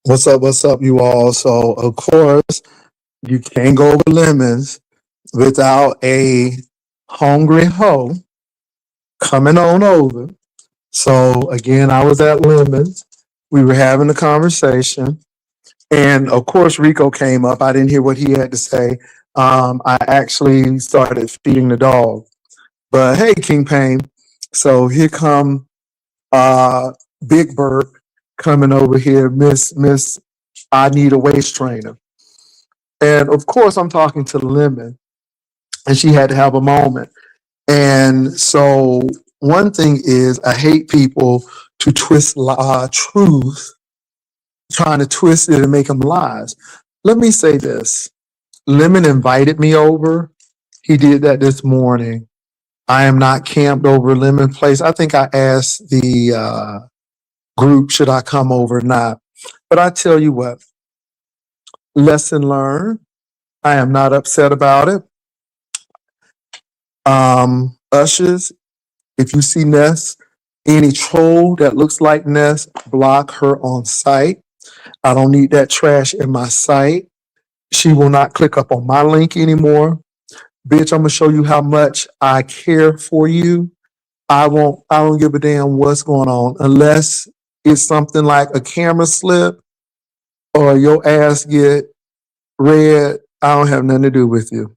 What's up, you all? So, of course, you can't go over lemons without a hungry hoe coming on over. So, again, I was at Lemons. We were having a conversation. And of course, Rico came up. I didn't hear what he had to say. I actually started feeding the dog. But hey, King Payne. So here come uh, Big Bird coming over here, Miss I need a waist trainer. And of course, I'm talking to Lemon, and she had to have a moment. And so, one thing is, I hate people to twist truth, trying to twist it and make them lies. Let me say this: Lemon invited me over. He did that this morning. I am not camped over Lemon Place. I think I asked the group, should I come over or not? But I tell you what, lesson learned. I am not upset about it. Ushers, if you see Ness, any troll that looks like Ness, block her on sight. I don't need that trash in my sight. She will not click up on my link anymore. Bitch, I'm gonna show you how much I care for you. I don't give a damn what's going on unless it's something like a camera slip or your ass get red. I don't have nothing to do with you.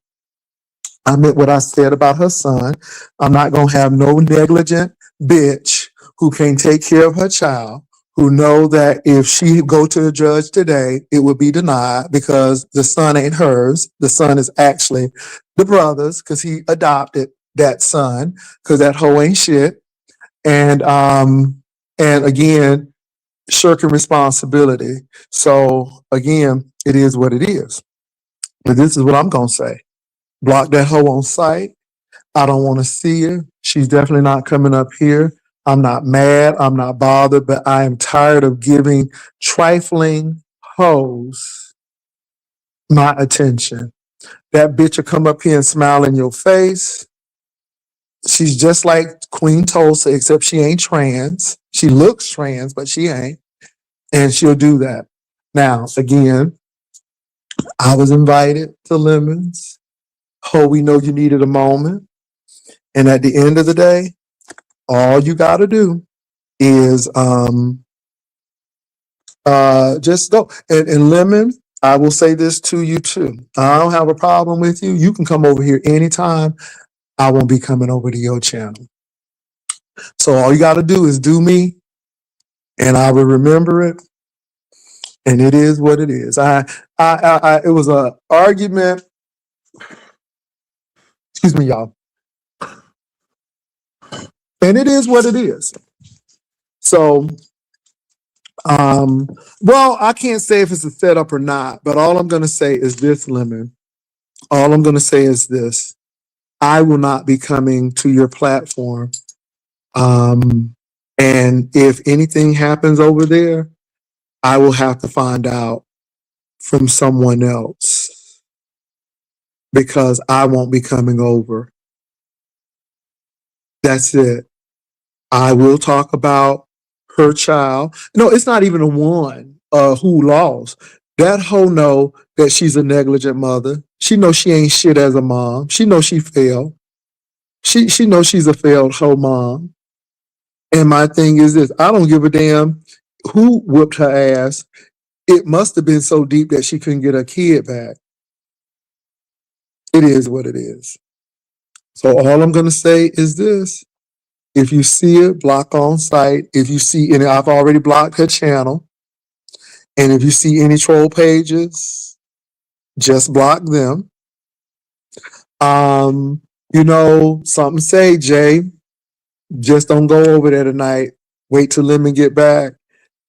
I meant what I said about her son. I'm not gonna have no negligent bitch who can't take care of her child, who know that if she go to a judge today, it will be denied because the son ain't hers. The son is actually the brother's because he adopted that son because that hoe ain't shit. And again, shirking responsibility. So again, it is what it is. But this is what I'm gonna say. Block that hoe on sight. I don't want to see her. She's definitely not coming up here. I'm not mad. I'm not bothered, but I am tired of giving trifling hoes my attention. That bitch will come up here and smile in your face. She's just like Queen Tulsa, except she ain't trans. She looks trans, but she ain't. And she'll do that. Now, again, I was invited to Lemons. Oh, we know you needed a moment. And at the end of the day, all you got to do is just go. And Lemon, I will say this to you too. I don't have a problem with you. You can come over here anytime. I won't be coming over to your channel. So all you got to do is do me, and I will remember it. And it is what it is. It was a argument. Excuse me, y'all. And it is what it is. So, well, I can't say if it's a setup or not, but all I'm going to say is this, Lemon. All I'm going to say is this. I will not be coming to your platform. And if anything happens over there, I will have to find out from someone else because I won't be coming over. That's it. I will talk about her child. No, it's not even a one who lost. That hoe know that she's a negligent mother. She knows she ain't shit as a mom. She knows she failed. She knows she's a failed hoe mom. And my thing is this: I don't give a damn who whooped her ass. It must have been so deep that she couldn't get her kid back. It is what it is. So all I'm gonna say is this: if you see it, block on site. If you see, and I've already blocked her channel. And if you see any troll pages, just block them. Something say, Jay, just don't go over there tonight. Wait till Lemon get back.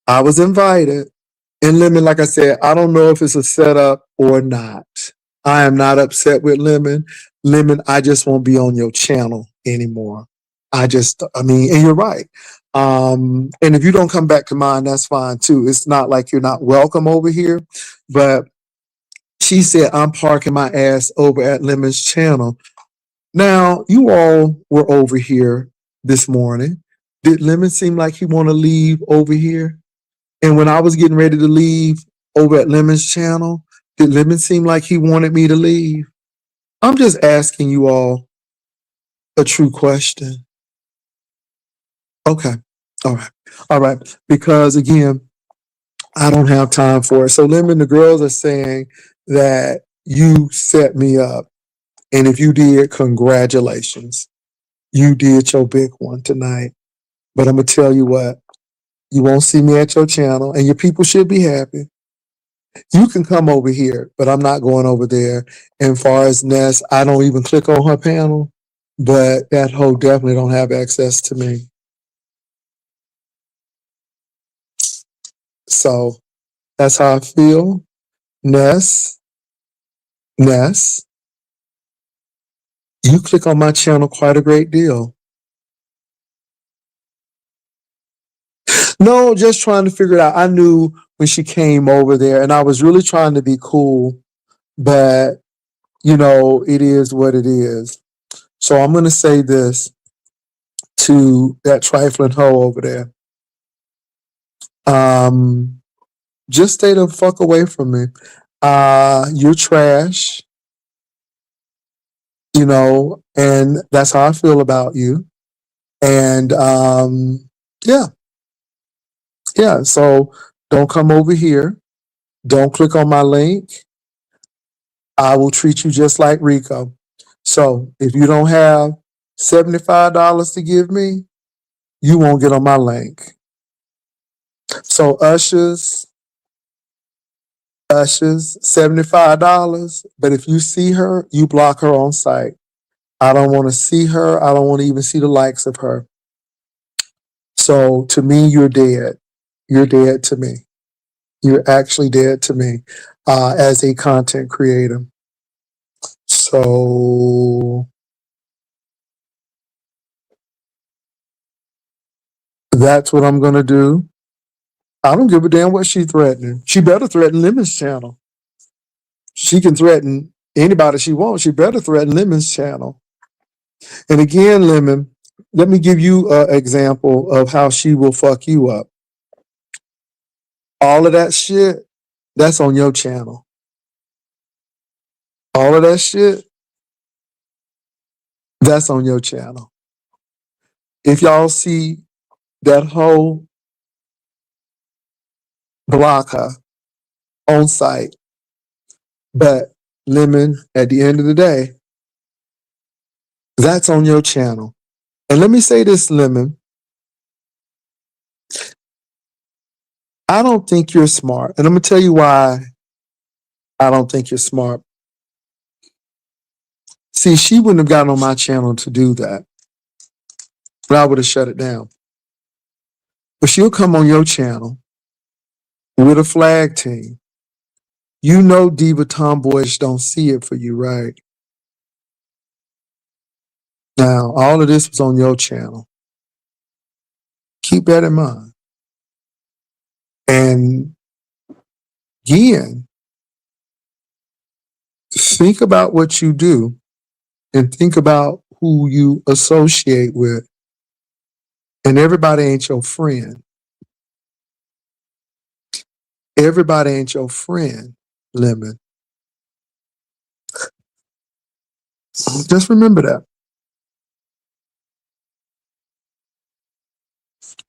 I was invited. And Lemon, like I said, I don't know if it's a setup or not. I am not upset with Lemon. Lemon, I just won't be on your channel anymore. And you're right. And if you don't come back to mine, that's fine too. It's not like you're not welcome over here. But she said, I'm parking my ass over at Lemon's channel. Now, you all were over here this morning. Did Lemon seem like he want to leave over here? And when I was getting ready to leave over at Lemon's channel, did Lemon seem like he wanted me to leave? I'm just asking you all a true question. Okay. All right. All right. Because again, I don't have time for it. So Lemon, the girls are saying that you set me up. And if you did, congratulations. You did your big one tonight. But I'm going to tell you what, you won't see me at your channel and your people should be happy. You can come over here, but I'm not going over there. And far as Ness, I don't even click on her panel, but that hoe definitely don't have access to me. So that's how I feel. Ness, you click on my channel quite a great deal. No, just trying to figure it out. I knew when she came over there and I was really trying to be cool, but you know, it is what it is. So I'm going to say this to that trifling hoe over there. Just stay the fuck away from me. You're trash, you know, and that's how I feel about you. And yeah, yeah. So don't come over here. Don't click on my link. I will treat you just like Rico. So if you don't have $75 to give me, you won't get on my link. So Ushers, $75. But if you see her, you block her on site. I don't want to see her. I don't want to even see the likes of her. So to me, you're dead. You're dead to me. You're actually dead to me as a content creator. So that's what I'm going to do. I don't give a damn what she's threatening. She better threaten Lemon's channel. She can threaten anybody she wants. She better threaten Lemon's channel. And again, Lemon, let me give you an example of how she will fuck you up. All of that shit, that's on your channel. All of that shit, that's on your channel. If y'all see that whole block her on site, but Lemon, at the end of the day, that's on your channel. And let me say this, Lemon, I don't think you're smart. And I'm going to tell you why I don't think you're smart. See, she wouldn't have gotten on my channel to do that. But I would have shut it down. But she'll come on your channel with a flag team. You know Diva Tomboyish don't see it for you, right? Now, all of this was on your channel. Keep that in mind. And again, think about what you do and think about who you associate with. And everybody ain't your friend. Everybody ain't your friend, Lemon. Just remember that.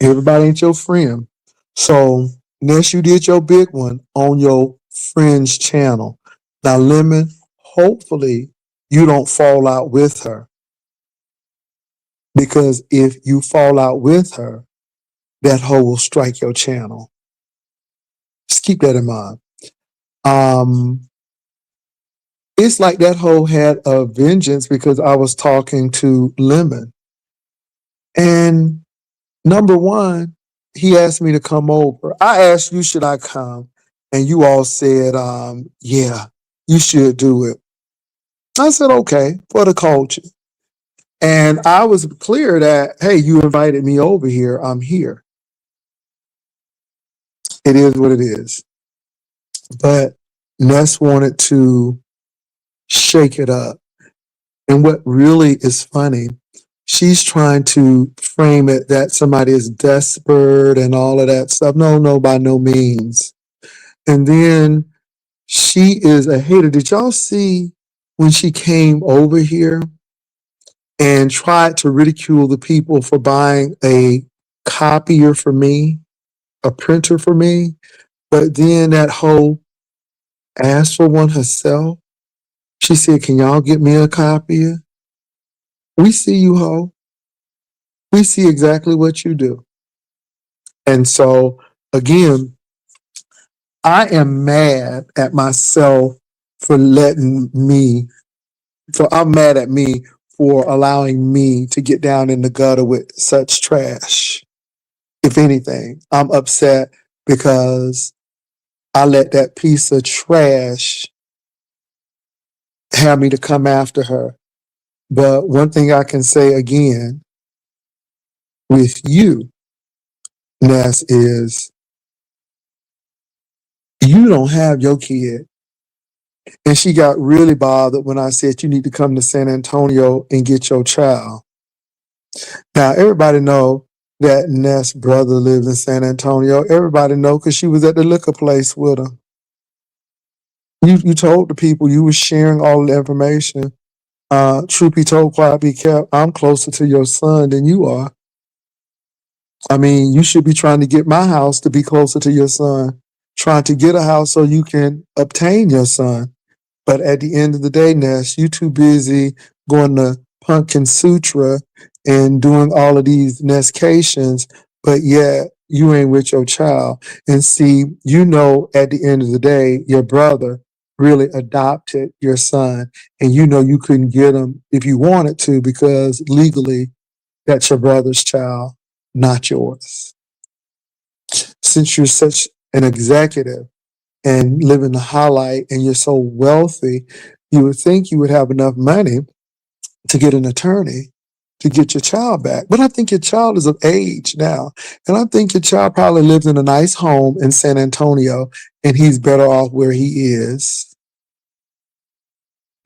Everybody ain't your friend. So next you did your big one on your friend's channel. Now, Lemon, hopefully you don't fall out with her. Because if you fall out with her, that hoe will strike your channel. Just keep that in mind. It's like that hoe had a vengeance because I was talking to Lemon. And number one, he asked me to come over. I asked you, should I come? And you all said, yeah, you should do it. I said, okay, for the culture. And I was clear that, hey, you invited me over here. I'm here. It is what it is. But Ness wanted to shake it up. And what really is funny she's trying to frame it that somebody is desperate and all of that stuff. No, no, by no means. And then she is a hater. Did y'all see when she came over here and tried to ridicule the people for buying a copier for me, a printer for me? But then that hoe asked for one herself. She said, "Can y'all get me a copier?" We see you, hoe. We see exactly what you do. And so, again, I am mad at myself for letting me, I'm mad at me for allowing me to get down in the gutter with such trash. If anything, I'm upset because I let that piece of trash have me to come after her. But one thing I can say again with you, Ness, is you don't have your kid. And she got really bothered when I said you need to come to San Antonio and get your child. Now, everybody know that Ness' brother lives in San Antonio. Everybody know because she was at the liquor place with her. You told the people you were sharing all the information. Truth be told, quiet be kept, I'm closer to your son than you are. I mean, you should be trying to get my house to be closer to your son, trying to get a house so you can obtain your son. But at the end of the day, Ness, you too busy going to Pumpkin Sutra and doing all of these Nesscations, but yet you ain't with your child. And see, you know, at the end of the day, your brother really adopted your son, and you know you couldn't get him if you wanted to because legally that's your brother's child, not yours. Since you're such an executive and live in the highlight and you're so wealthy, you would think you would have enough money to get an attorney to get your child back. But I think your child is of age now. And I think your child probably lives in a nice home in San Antonio and he's better off where he is.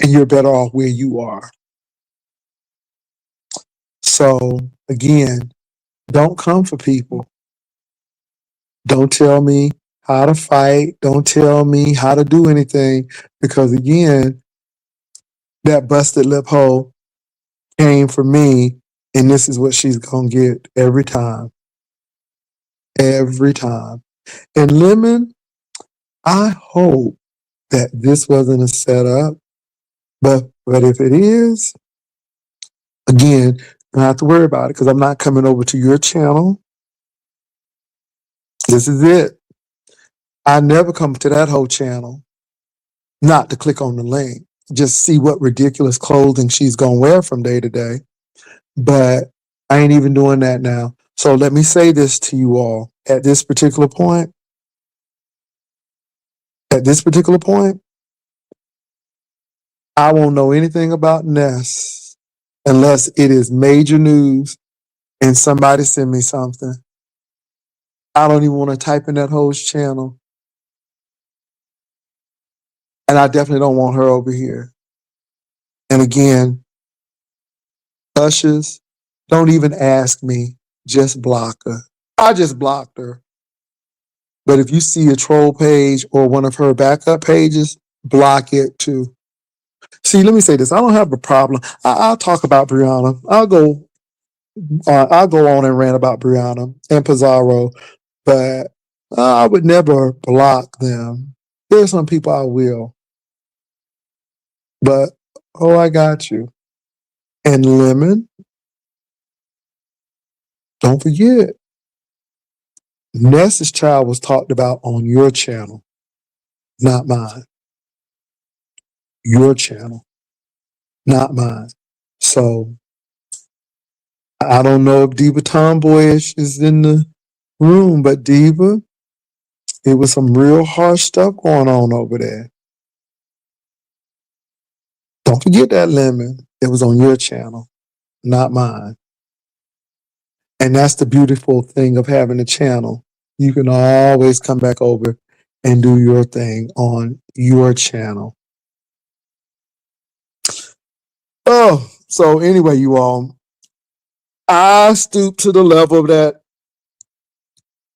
And you're better off where you are. So again, don't come for people. Don't tell me how to fight. Don't tell me how to do anything because again, that busted lip hole came for me, and this is what she's gonna get every time. Every time. And Lemon, I hope that this wasn't a setup, but if it is, again, you don't have to worry about it because I'm not coming over to your channel. This is it. I never come to that whole channel, not to click on the link, just see what ridiculous clothing she's gonna wear from day to day. But I ain't even doing that now. So let me say this to you all at this particular point. At this particular point, I won't know anything about Ness unless it is major news and somebody send me something. I don't even want to type in that host channel. And I definitely don't want her over here. And again, ushers, don't even ask me. Just block her. I just blocked her. But if you see a troll page or one of her backup pages, block it too. See, let me say this. I don't have a problem. I'll talk about Brianna. I'll go on and rant about Brianna and Pizarro, but I would never block them. There's some people I will, but oh, I got you. And Lemon, don't forget, Ness's child was talked about on your channel, not mine. Your channel, not mine. So I don't know if Diva Tomboyish is in the room, but Diva, it was some real harsh stuff going on over there. Don't forget that, Lemon. It was on your channel, not mine. And that's the beautiful thing of having a channel. You can always come back over and do your thing on your channel. Oh, so anyway, you all, I stooped to the level of that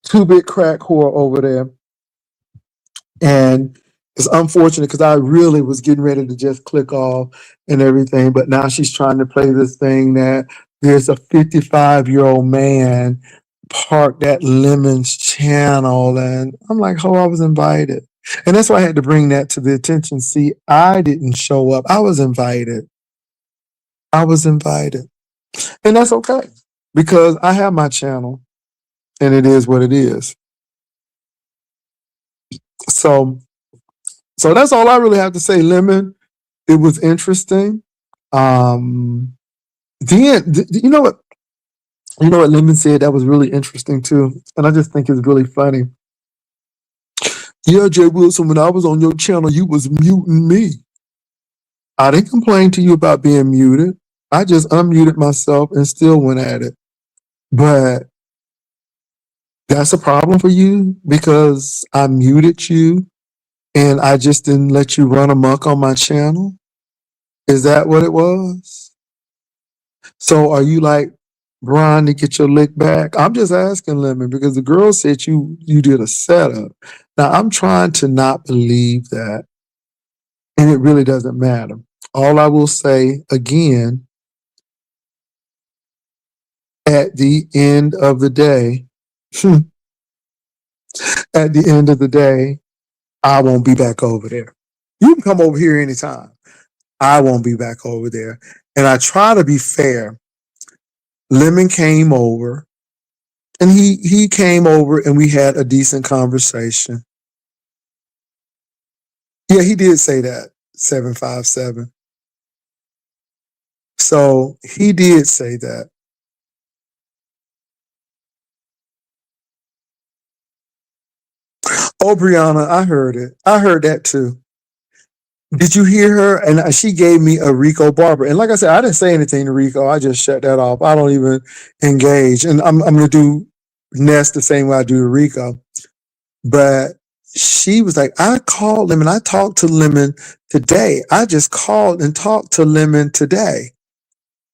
2-bit crack whore over there. And it's unfortunate because I really was getting ready to just click off and everything. But now she's trying to play this thing that there's a 55-year-old man parked at Lemon's channel. And I'm like, oh, I was invited. And that's why I had to bring that to the attention. See, I didn't show up. I was invited. I was invited. And that's okay because I have my channel and it is what it is. So that's all I really have to say, Lemon. It was interesting. Then you know what? You know what Lemon said that was really interesting too, and I just think it's really funny. Yeah, Jay Wilson, when I was on your channel, you was muting me. I didn't complain to you about being muted. I just unmuted myself and still went at it. But that's a problem for you because I muted you and I just didn't let you run amok on my channel. Is that what it was? So are you like Brian to get your lick back? I'm just asking, Lemon, because the girl said you did a setup. Now I'm trying to not believe that, and it really doesn't matter. All I will say again, at the end of the day, at the end of the day, I won't be back over there. You can come over here anytime. I won't be back over there. And I try to be fair. Lemon came over. And he came over and we had a decent conversation. Yeah, he did say that, 757. So he did say that. Oh, Brianna, I heard it. I heard that too. Did you hear her? And she gave me a Rico Barber. And like I said, I didn't say anything to Rico. I just shut that off. I don't even engage. And I'm going to do Ness the same way I do to Rico. But she was like, I called Lemon. I talked to Lemon today. I just called and talked to Lemon today.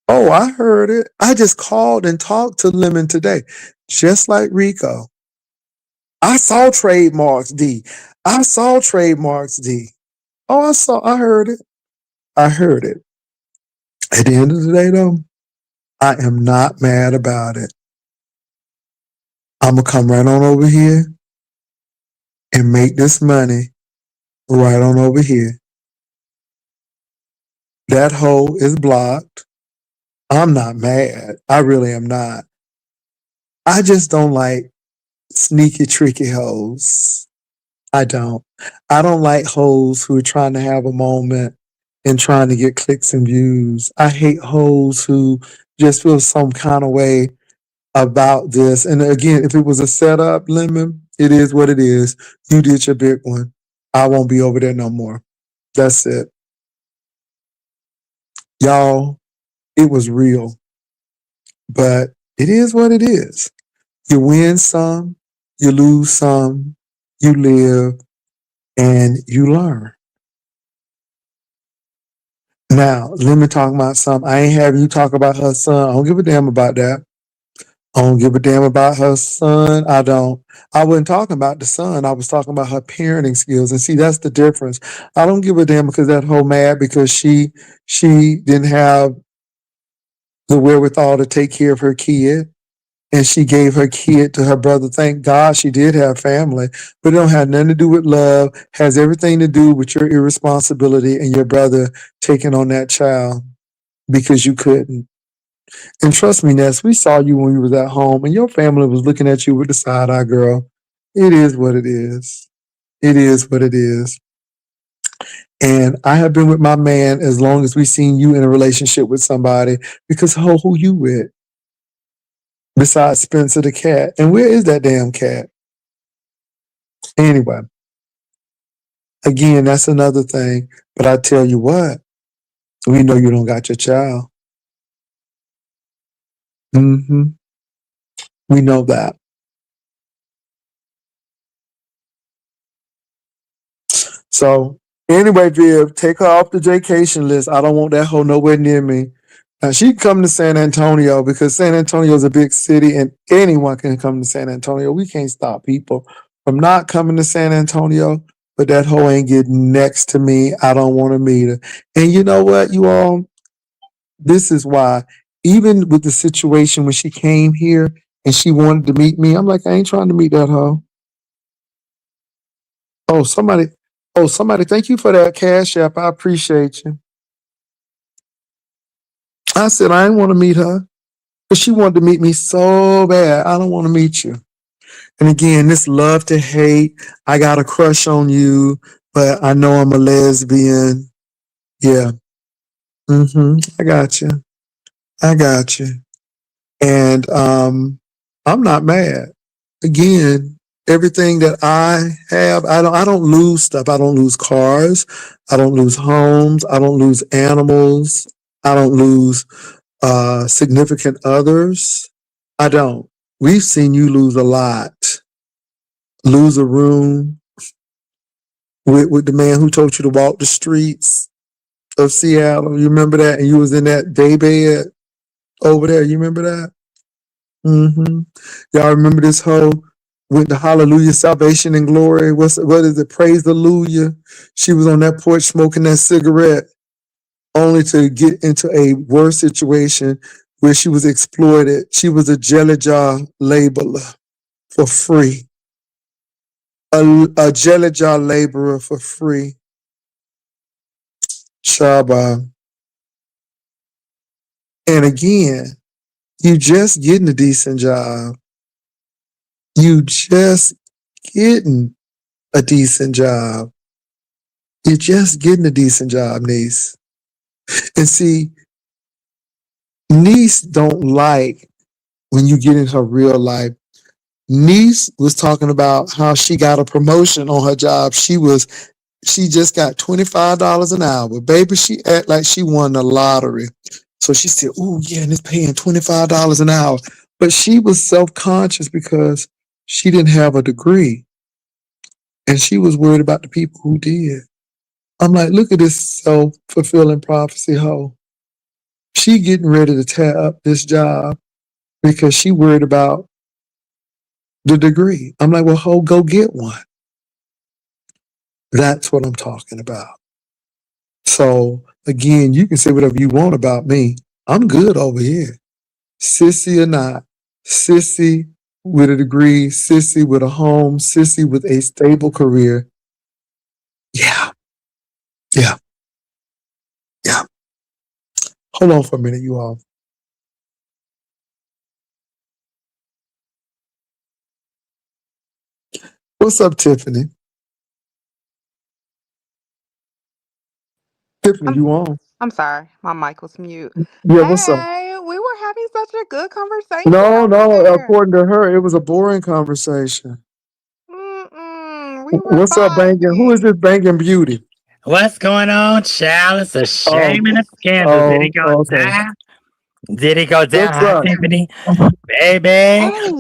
Oh, I heard it. I just called and talked to Lemon today, just like Rico. I saw trademarks D. I saw trademarks D. Oh, I heard it. I heard it. At the end of the day, though, I am not mad about it. I'm going to come right on over here and make this money right on over here. That hole is blocked. I'm not mad. I really am not. I just don't like sneaky, tricky hoes. I don't. I don't like hoes who are trying to have a moment and trying to get clicks and views. I hate hoes who just feel some kind of way about this. And again, if it was a setup, Lemon, it is what it is. You did your big one. I won't be over there no more. That's it. Y'all, it was real. But it is what it is. You win some, you lose some, you live, and you learn. Now, let me talk about something. I ain't having you talk about her son. I don't give a damn about that. I don't give a damn about her son. I don't. I wasn't talking about the son. I was talking about her parenting skills. And see, that's the difference. I don't give a damn because that whole mad because she didn't have the wherewithal to take care of her kid. And she gave her kid to her brother. Thank God she did have family, but it don't have nothing to do with love. Has everything to do with your irresponsibility and your brother taking on that child because you couldn't. And trust me, Ness, we saw you when you was at home and your family was looking at you with the side eye, girl. It is what it is. It is what it is. And I have been with my man as long as we seen you in a relationship with somebody because who you with? Besides Spencer the cat. And where is that damn cat? Anyway, again, that's another thing. But I tell you what, we know you don't got your child. Mm-hmm. We know that. So anyway, Viv, take her off the vacation list. I don't want that hoe nowhere near me. Now she can come to San Antonio because San Antonio is a big city and anyone can come to San Antonio. We can't stop people from not coming to San Antonio, but that hoe ain't getting next to me. I don't want to meet her. And you know what, you all? This is why, even with the situation when she came here and she wanted to meet me, I'm like, I ain't trying to meet that hoe. Oh, somebody, somebody, thank you for that Cash App. I appreciate you. I said, I didn't want to meet her. But she wanted to meet me so bad. I don't want to meet you. And again, this love to hate. I got a crush on you, but I know I'm a lesbian. Yeah. I got you. I got you. And I'm not mad. Again, everything that I have, I don't lose stuff. I don't lose cars. I don't lose homes. I don't lose animals. I don't lose significant others. I don't. We've seen you lose a lot. Lose a room with the man who told you to walk the streets of Seattle. You remember that? And you was in that day bed over there. You remember that? Y'all remember this hoe with the Hallelujah, Salvation and Glory? What is it? Praise Hallelujah. She was on that porch smoking that cigarette only to get into a worse situation where she was exploited. She was a jelly jar labeler for free. A jelly jar laborer for free. Shaba. And again, you just getting a decent job. You just getting a decent job. You're just getting a decent job, niece. And see, niece don't like when you get in her real life. Niece was talking about how she got a promotion on her job. She just got $25 an hour. Baby, she act like she won the lottery. So she said, oh yeah, and it's paying $25 an hour. But she was self-conscious because she didn't have a degree. And she was worried about the people who did. I'm like, look at this self-fulfilling prophecy hoe. She getting ready to tear up this job because she worried about the degree. I'm like, well, ho, go get one. That's what I'm talking about. So again, you can say whatever you want about me. I'm good over here. Sissy or not, sissy with a degree, sissy with a home, sissy with a stable career. Yeah. Yeah. Yeah. Hold on for a minute, you all. What's up, Tiffany? Tiffany, you on? I'm sorry, my mic was mute. Yeah, what's up? Hey, we were having such a good conversation No, over no, there. according to her, it was a boring conversation. We were What's up, banging? Who is vibing. this banging beauty? What's going on, child? It's a Oh, shame and a scandal. Did he oh, go okay. down? Did he go down? What's Hi, up? Tiffany. Baby, Hey,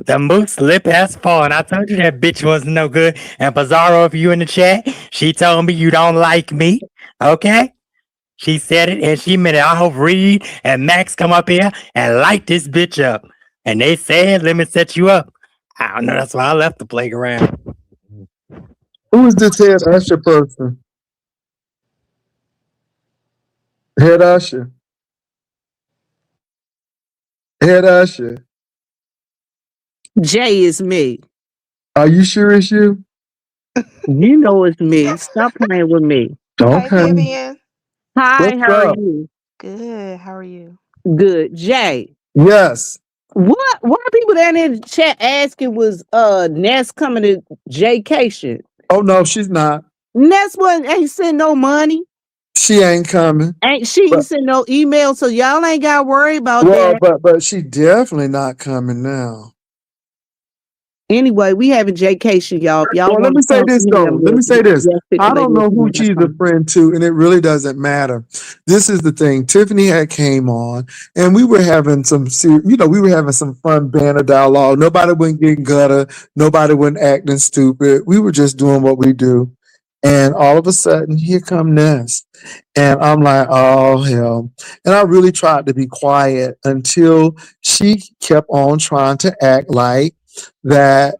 the moose lip has fallen. I told you that bitch wasn't no good. And Pizarro, if you in the chat, she told me you don't like me. Okay? She said it and she meant it. I hope Reed and Max come up here and light this bitch up. And they said, let me set you up. I don't know. That's why I left the playground. Who is this head usher person? Head usher. Head usher. Jay is me. Are you sure it's you? You know it's me. Stop playing with me. hey, Okay. Vivian. Hi, What's how are up? you? Good. How are you? Good. Jay. Yes. What are people down in the chat asking was Ness coming to Jaycation? Oh no, she's not. Ness ain't send no money. She ain't coming. She But ain't send no email, so y'all ain't gotta worry about well, that. but she definitely not coming now. Anyway, we having Jaycation, y'all. If y'all Well, let want me to say come, this though. Let me say this. I don't know who she's a friend to, and it really doesn't matter. This is the thing. Tiffany had came on, and we were having we were having some fun banner dialogue. Nobody went getting gutter. Nobody went acting stupid. We were just doing what we do. And all of a sudden, here come Ness. And I'm like, oh, hell. And I really tried to be quiet until she kept on trying to act like that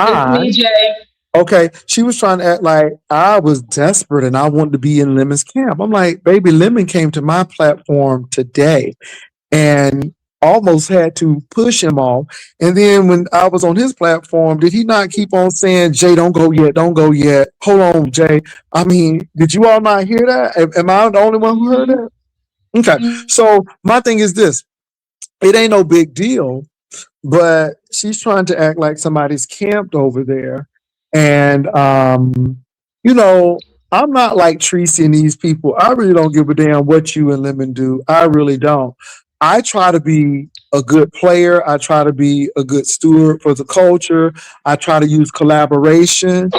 It's I, me, Jay. okay, she was trying to act like I was desperate and I wanted to be in Lemon's camp. I'm like, baby, Lemon came to my platform today and almost had to push him off. And then when I was on his platform, did he not keep on saying, Jay, don't go yet, don't go yet. Hold on, Jay. I mean, did you all not hear that? Am I the only one who heard that? Okay. So my thing is this. It ain't no big deal, but she's trying to act like somebody's camped over there. And you know, I'm not like Tracy and these people. I really don't give a damn what you and Lemon do. I really don't. I try to be a good player. I try to be a good steward for the culture. I try to use collaboration.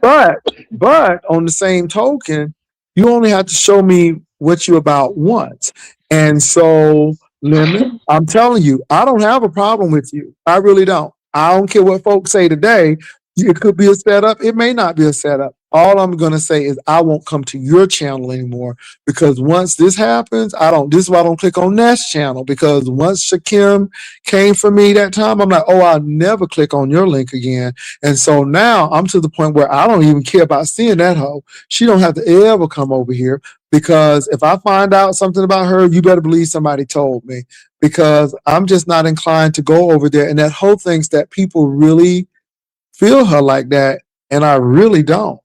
But on the same token, you only have to show me what you about once. And so, Lemon, I'm telling you, I don't have a problem with you. I really don't. I don't care what folks say today. It could be a setup. It may not be a setup. All I'm gonna say is I won't come to your channel anymore because once this happens, this is why I don't click on Ness channel because once Shakim came for me that time, I'm like, oh, I'll never click on your link again. And so now I'm to the point where I don't even care about seeing that hoe. She don't have to ever come over here because if I find out something about her, you better believe somebody told me because I'm just not inclined to go over there. And that hoe thinks that people really feel her like that, and I really don't.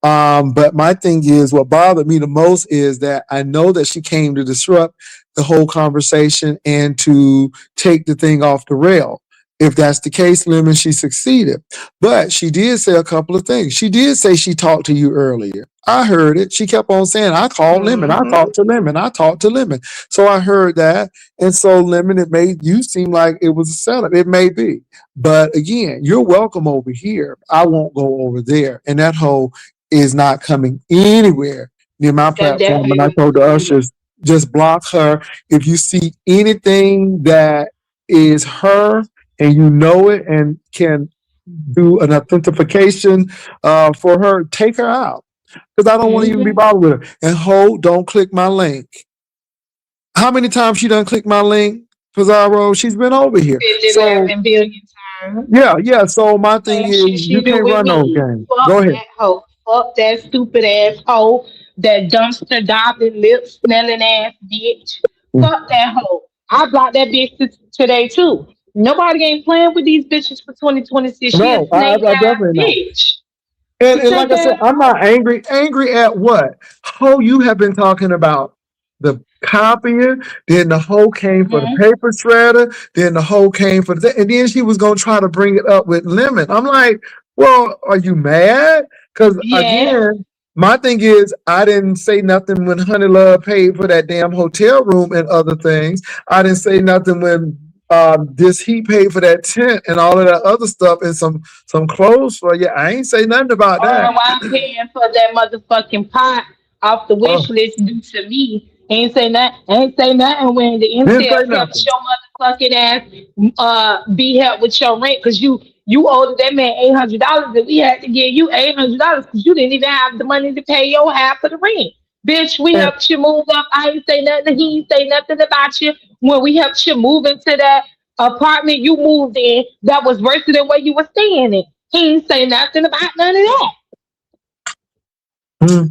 But my thing is, what bothered me the most is that I know that she came to disrupt the whole conversation and to take the thing off the rail. If that's the case, Lemon, she succeeded. But she did say a couple of things. She did say she talked to you earlier. I heard it. She kept on saying, I called Lemon. I talked to Lemon. I talked to Lemon. So I heard that. And so, Lemon, it made you seem like it was a setup. It may be. But again, you're welcome over here. I won't go over there. And that whole is not coming anywhere near my That platform. And definitely I was told the me. ushers, just block her. If you see anything that is her and you know it and can do an authentication for her, take her out. Because I don't want to even be bothered with her. And hold, don't click my link. How many times she done clicked my link, Pizarro? She's been over here. 11 billion times. Yeah. So my thing Same is, shit she you do can't with run those me. games. Fuck Go ahead. that hoe. Fuck that stupid ass hoe. That dumpster diving, lip smelling ass bitch. Fuck that hoe. I blocked that bitch today too. Nobody ain't playing with these bitches for 2026. She a No, snake I ass definitely know. bitch. And Snake like I said, ass I'm hoe. not angry. Angry at what? Ho, you have been talking about the copier, then the hoe came for the paper shredder, then the hoe came for the, and then she was gonna try to bring it up with Lemon. I'm like, well, are you mad? Because Yeah. again, my thing is, I didn't say nothing when Honey Love paid for that damn hotel room and other things. I didn't say nothing when this he paid for that tent and all of that other stuff and some clothes for you. I ain't say nothing about that. I'm paying for that motherfucking pot off the Oh, wish list due to me. Ain't say nothing when the didn't say incel helped nothing. your motherfucking ass be helped with your rent because you owed that man $800 and we had to give you $800 because you didn't even have the money to pay your half of the rent. Bitch, we And, helped you move up. I ain't say nothing. He ain't say nothing about you when we helped you move into that apartment you moved in that was worse than where you were staying in. He ain't say nothing about none of that. mm,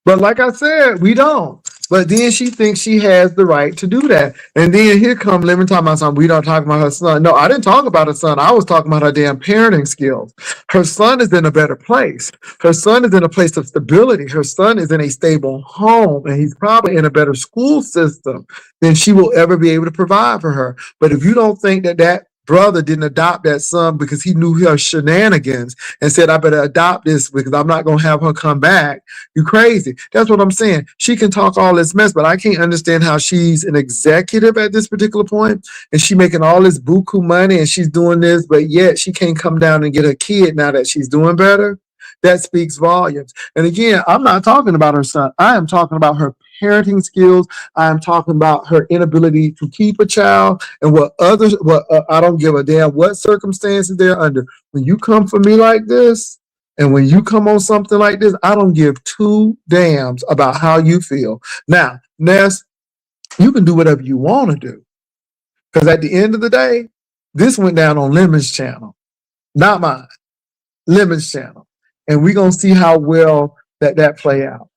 but like I said, we don't. But then she thinks she has the right to do that. And then here come Lemon talking about something. We don't talk about her son. No, I didn't talk about her son. I was talking about her damn parenting skills. Her son is in a better place. Her son is in a place of stability. Her son is in a stable home, and he's probably in a better school system than she will ever be able to provide for her. But if you don't think that that brother didn't adopt that son because he knew her shenanigans and said, I better adopt this because I'm not going to have her come back, you crazy. That's what I'm saying. She can talk all this mess, but I can't understand how she's an executive at this particular point and she making all this buku money and she's doing this, but yet she can't come down and get her kid now that she's doing better. That speaks volumes. And again, I'm not talking about her son. I am talking about her parenting skills. I am talking about her inability to keep a child and what I don't give a damn what circumstances they're under. When you come for me like this, And when you come on something like this, I don't give two damns about how you feel. Now, Ness, you can do whatever you want to do. Because at the end of the day, this went down on Lemon's channel, not mine. Lemon's channel. And we're going to see how well that play out.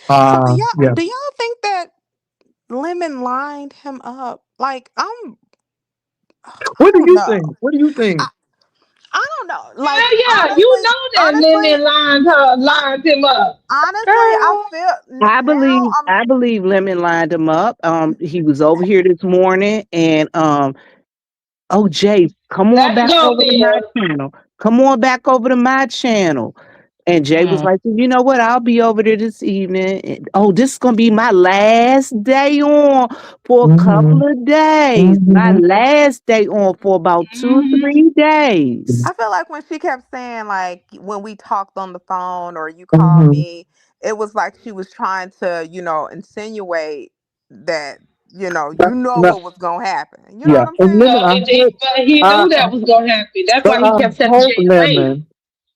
So do Yeah. y'all think that Lemon lined him up? Like, I What do don't you know. think? What do you think? I don't know. Like, Yeah, you know that Lemon lined him up. honestly, I feel I now believe Lemon lined him up. He was over here this morning, and oh Jay, come on Let's back go, over to my Bill. channel. Come on back over to my channel. And Jay was like, you know what? I'll be over there this evening. Oh, this is gonna be my last day on for a couple of days. My last day on for about 2-3 days. I feel like when she kept saying, like, when we talked on the phone or you called me, it was like she was trying to, insinuate that, what was gonna happen. You know what I'm And saying? Lemon, But he knew that was gonna happen. That's why he kept telling Jay to wait.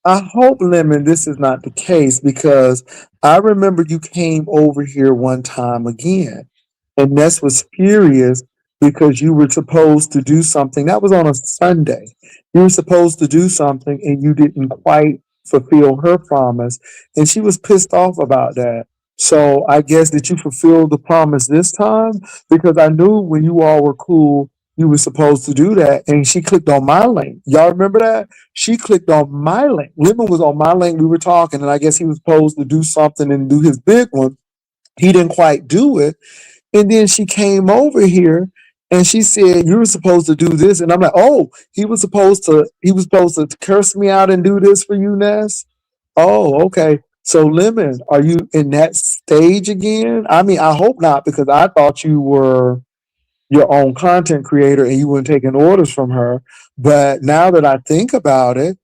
I hope, Lemon, this is not the case because I remember you came over here one time again, and Ness was furious because you were supposed to do something. That was on a Sunday. You were supposed to do something and you didn't quite fulfill her promise, and she was pissed off about that. So I guess that you fulfilled the promise this time because I knew when you all were cool, you were supposed to do that, and she clicked on my link. Y'all remember that? She clicked on my link. Lemon was on my link. We were talking, and I guess he was supposed to do something and do his big one. He didn't quite do it. And then she came over here and she said, you were supposed to do this. And I'm like, oh, he was supposed to curse me out and do this for you, Ness? Oh, okay. So Lemon, are you in that stage again? I mean, I hope not, because I thought you were your own content creator and you weren't taking orders from her. But now that I think about it,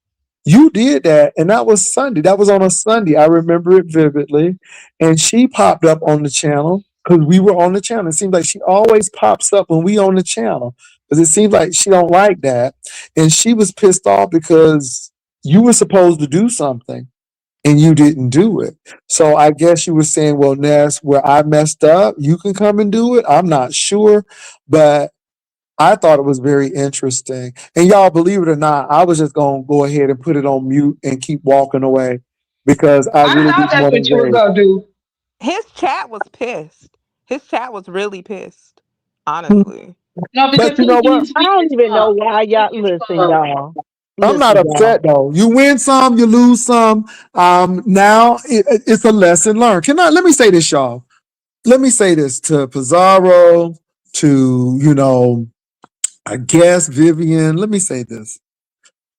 you did that, and that was Sunday. That was on a Sunday. I remember it vividly. And she popped up on the channel because we were on the channel. It seems like she always pops up when we on the channel because it seems like she don't like that. And she was pissed off because you were supposed to do something and you didn't do it. So I guess you were saying, well, Ness, where I messed up, you can come and do it. I'm not sure, but I thought it was very interesting. And y'all, believe it or not, I was just going to go ahead and put it on mute and keep walking away because I really thought didn't that's want what to you were wait. gonna do. His chat was pissed. His chat was really pissed, honestly. No, because But you know what? I don't even know why y'all listen, y'all. I'm not upset though. You win some, you lose some. Now it's a lesson learned. Let me say this, y'all. Let me say this to Pizarro, to, I guess Vivian. Let me say this.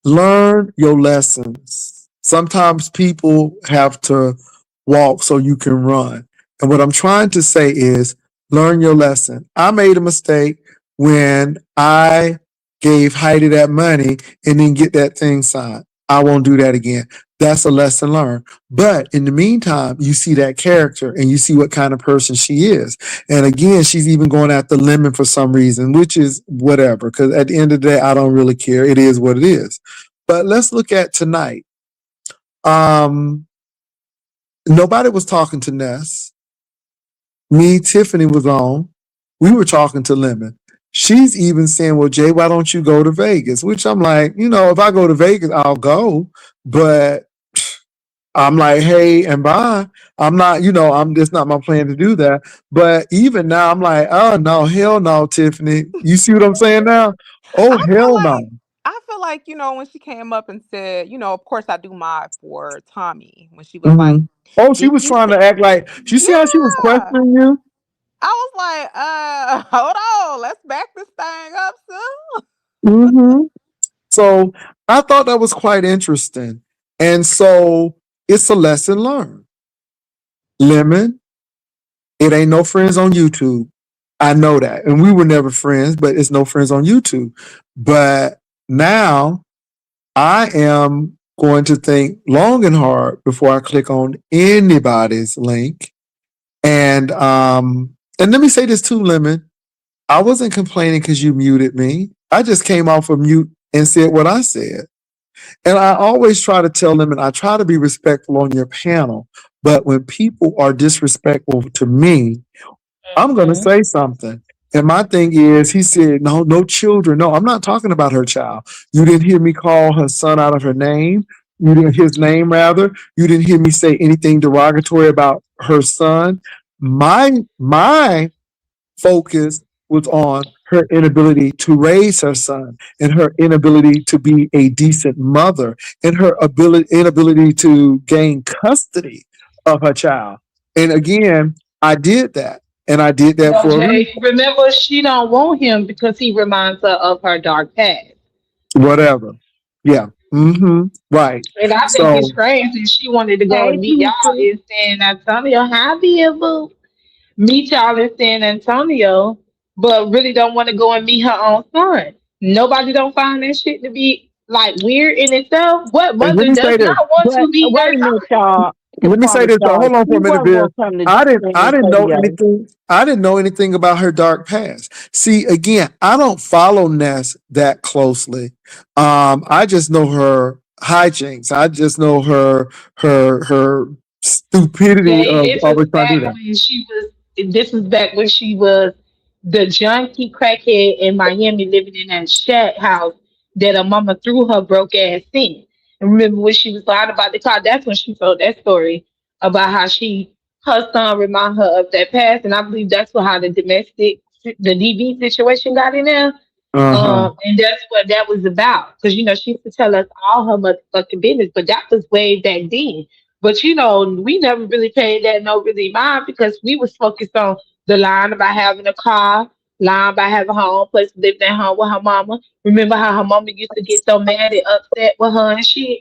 Learn your lessons. Sometimes people have to walk so you can run. And what I'm trying to say is learn your lesson. I made a mistake when I gave Heidi that money and didn't get that thing signed. I won't do that again. That's a lesson learned. But in the meantime, you see that character and you see what kind of person she is. And again, she's even going after Lemon for some reason, which is whatever. Because at the end of the day, I don't really care. It is what it is. But let's look at tonight. Nobody was talking to Ness. Me, Tiffany was on. We were talking to Lemon. She's even saying, well, Jay, why don't you go to Vegas? Which I'm like, if I go to Vegas, I'll go. But I'm like, hey, and bye. I'm not, it's not my plan to do that. But even now, I'm like, oh, no, hell no, Tiffany. You see what I'm saying now? Oh, hell no. I feel like, when she came up and said, of course I do mod for Tommy when she was like, oh, she was trying to act like, you see how she was questioning you? I was like, hold on, let's back this thing up, soon. So I thought that was quite interesting. And so it's a lesson learned. Lemon, it ain't no friends on YouTube. I know that. And we were never friends, but it's no friends on YouTube. But now I am going to think long and hard before I click on anybody's link. And let me say this too, Lemon. I wasn't complaining because you muted me. I just came off of mute and said what I said. And I always try to tell them, and I try to be respectful on your panel, but when people are disrespectful to me, I'm going to say something. And my thing is, he said, no children. No, I'm not talking about her child. You didn't hear me call her son out of her name. You didn't his name rather. You didn't hear me say anything derogatory about her son. My focus was on her inability to raise her son and her inability to be a decent mother and her inability to gain custody of her child. And again, I did that. And I did that for a reason. Okay, remember, she don't want him because he reminds her of her dark past. Whatever. Yeah. Right. And I think it's So crazy. She wanted to go Hey, and meet y'all Peter. in San Antonio. How boo? Meet y'all in San Antonio, but really don't want to go and meet her own son. Nobody don't find that shit to be like weird in itself. What and let mother me does say this. not want But to meet wait their a minute, son? y'all. Let me say this. So hold on for He a minute, wasn't Bill. gonna come to I San didn't know Antonio. anything. I didn't know anything about her dark past. See, again, I don't follow Ness that closely. I just know her hijinks. I just know her stupidity Jay, of this is always trying to do back that. when she was. This is back when she was the junkie crackhead in Miami, living in that shack house that her mama threw her broke ass in. And remember when she was lying about the car? That's when she told that story about how her son remind her of that past, and I believe that's what how the DV situation got in there. Uh-huh. And that's what that was about. Because she used to tell us all her motherfucking business, but that was way back then. But we never really paid that no really mind because we was focused on the line about having a car, line about having her own place, living at home with her mama. Remember how her mama used to get so mad and upset with her and shit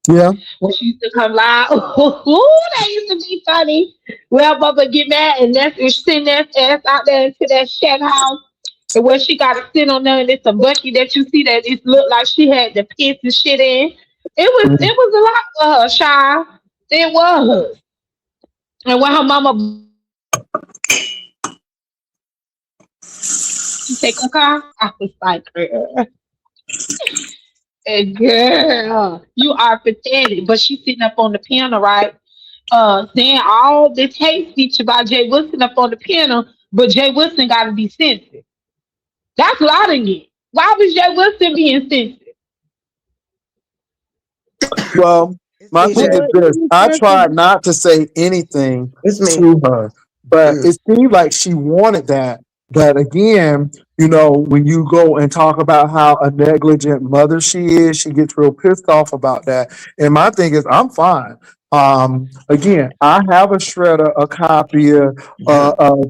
Yeah. when she used to come live. Ooh, that used to be funny. Well, Bubba get mad and send that ass out there into that shed house. And where she got to sit on there and it's a bucket that you see that it looked like she had the piss and shit in. It was a lot for her, child. It was. And when her mama take her car, I was like, girl, you are pathetic. But she's sitting up on the piano, right? Saying all this hate speech about Jay Wilson up on the piano, but Jay Wilson got to be sensitive. That's what I didn't get. Why was Jay Wilson being sensitive? Well, my It's thing is DJ. this. I tried not to say anything It's me. to her, but Mm. it seemed like she wanted that. But again, when you go and talk about how a negligent mother she is, she gets real pissed off about that. And my thing is, I'm fine. Again, I have a shredder, a copier.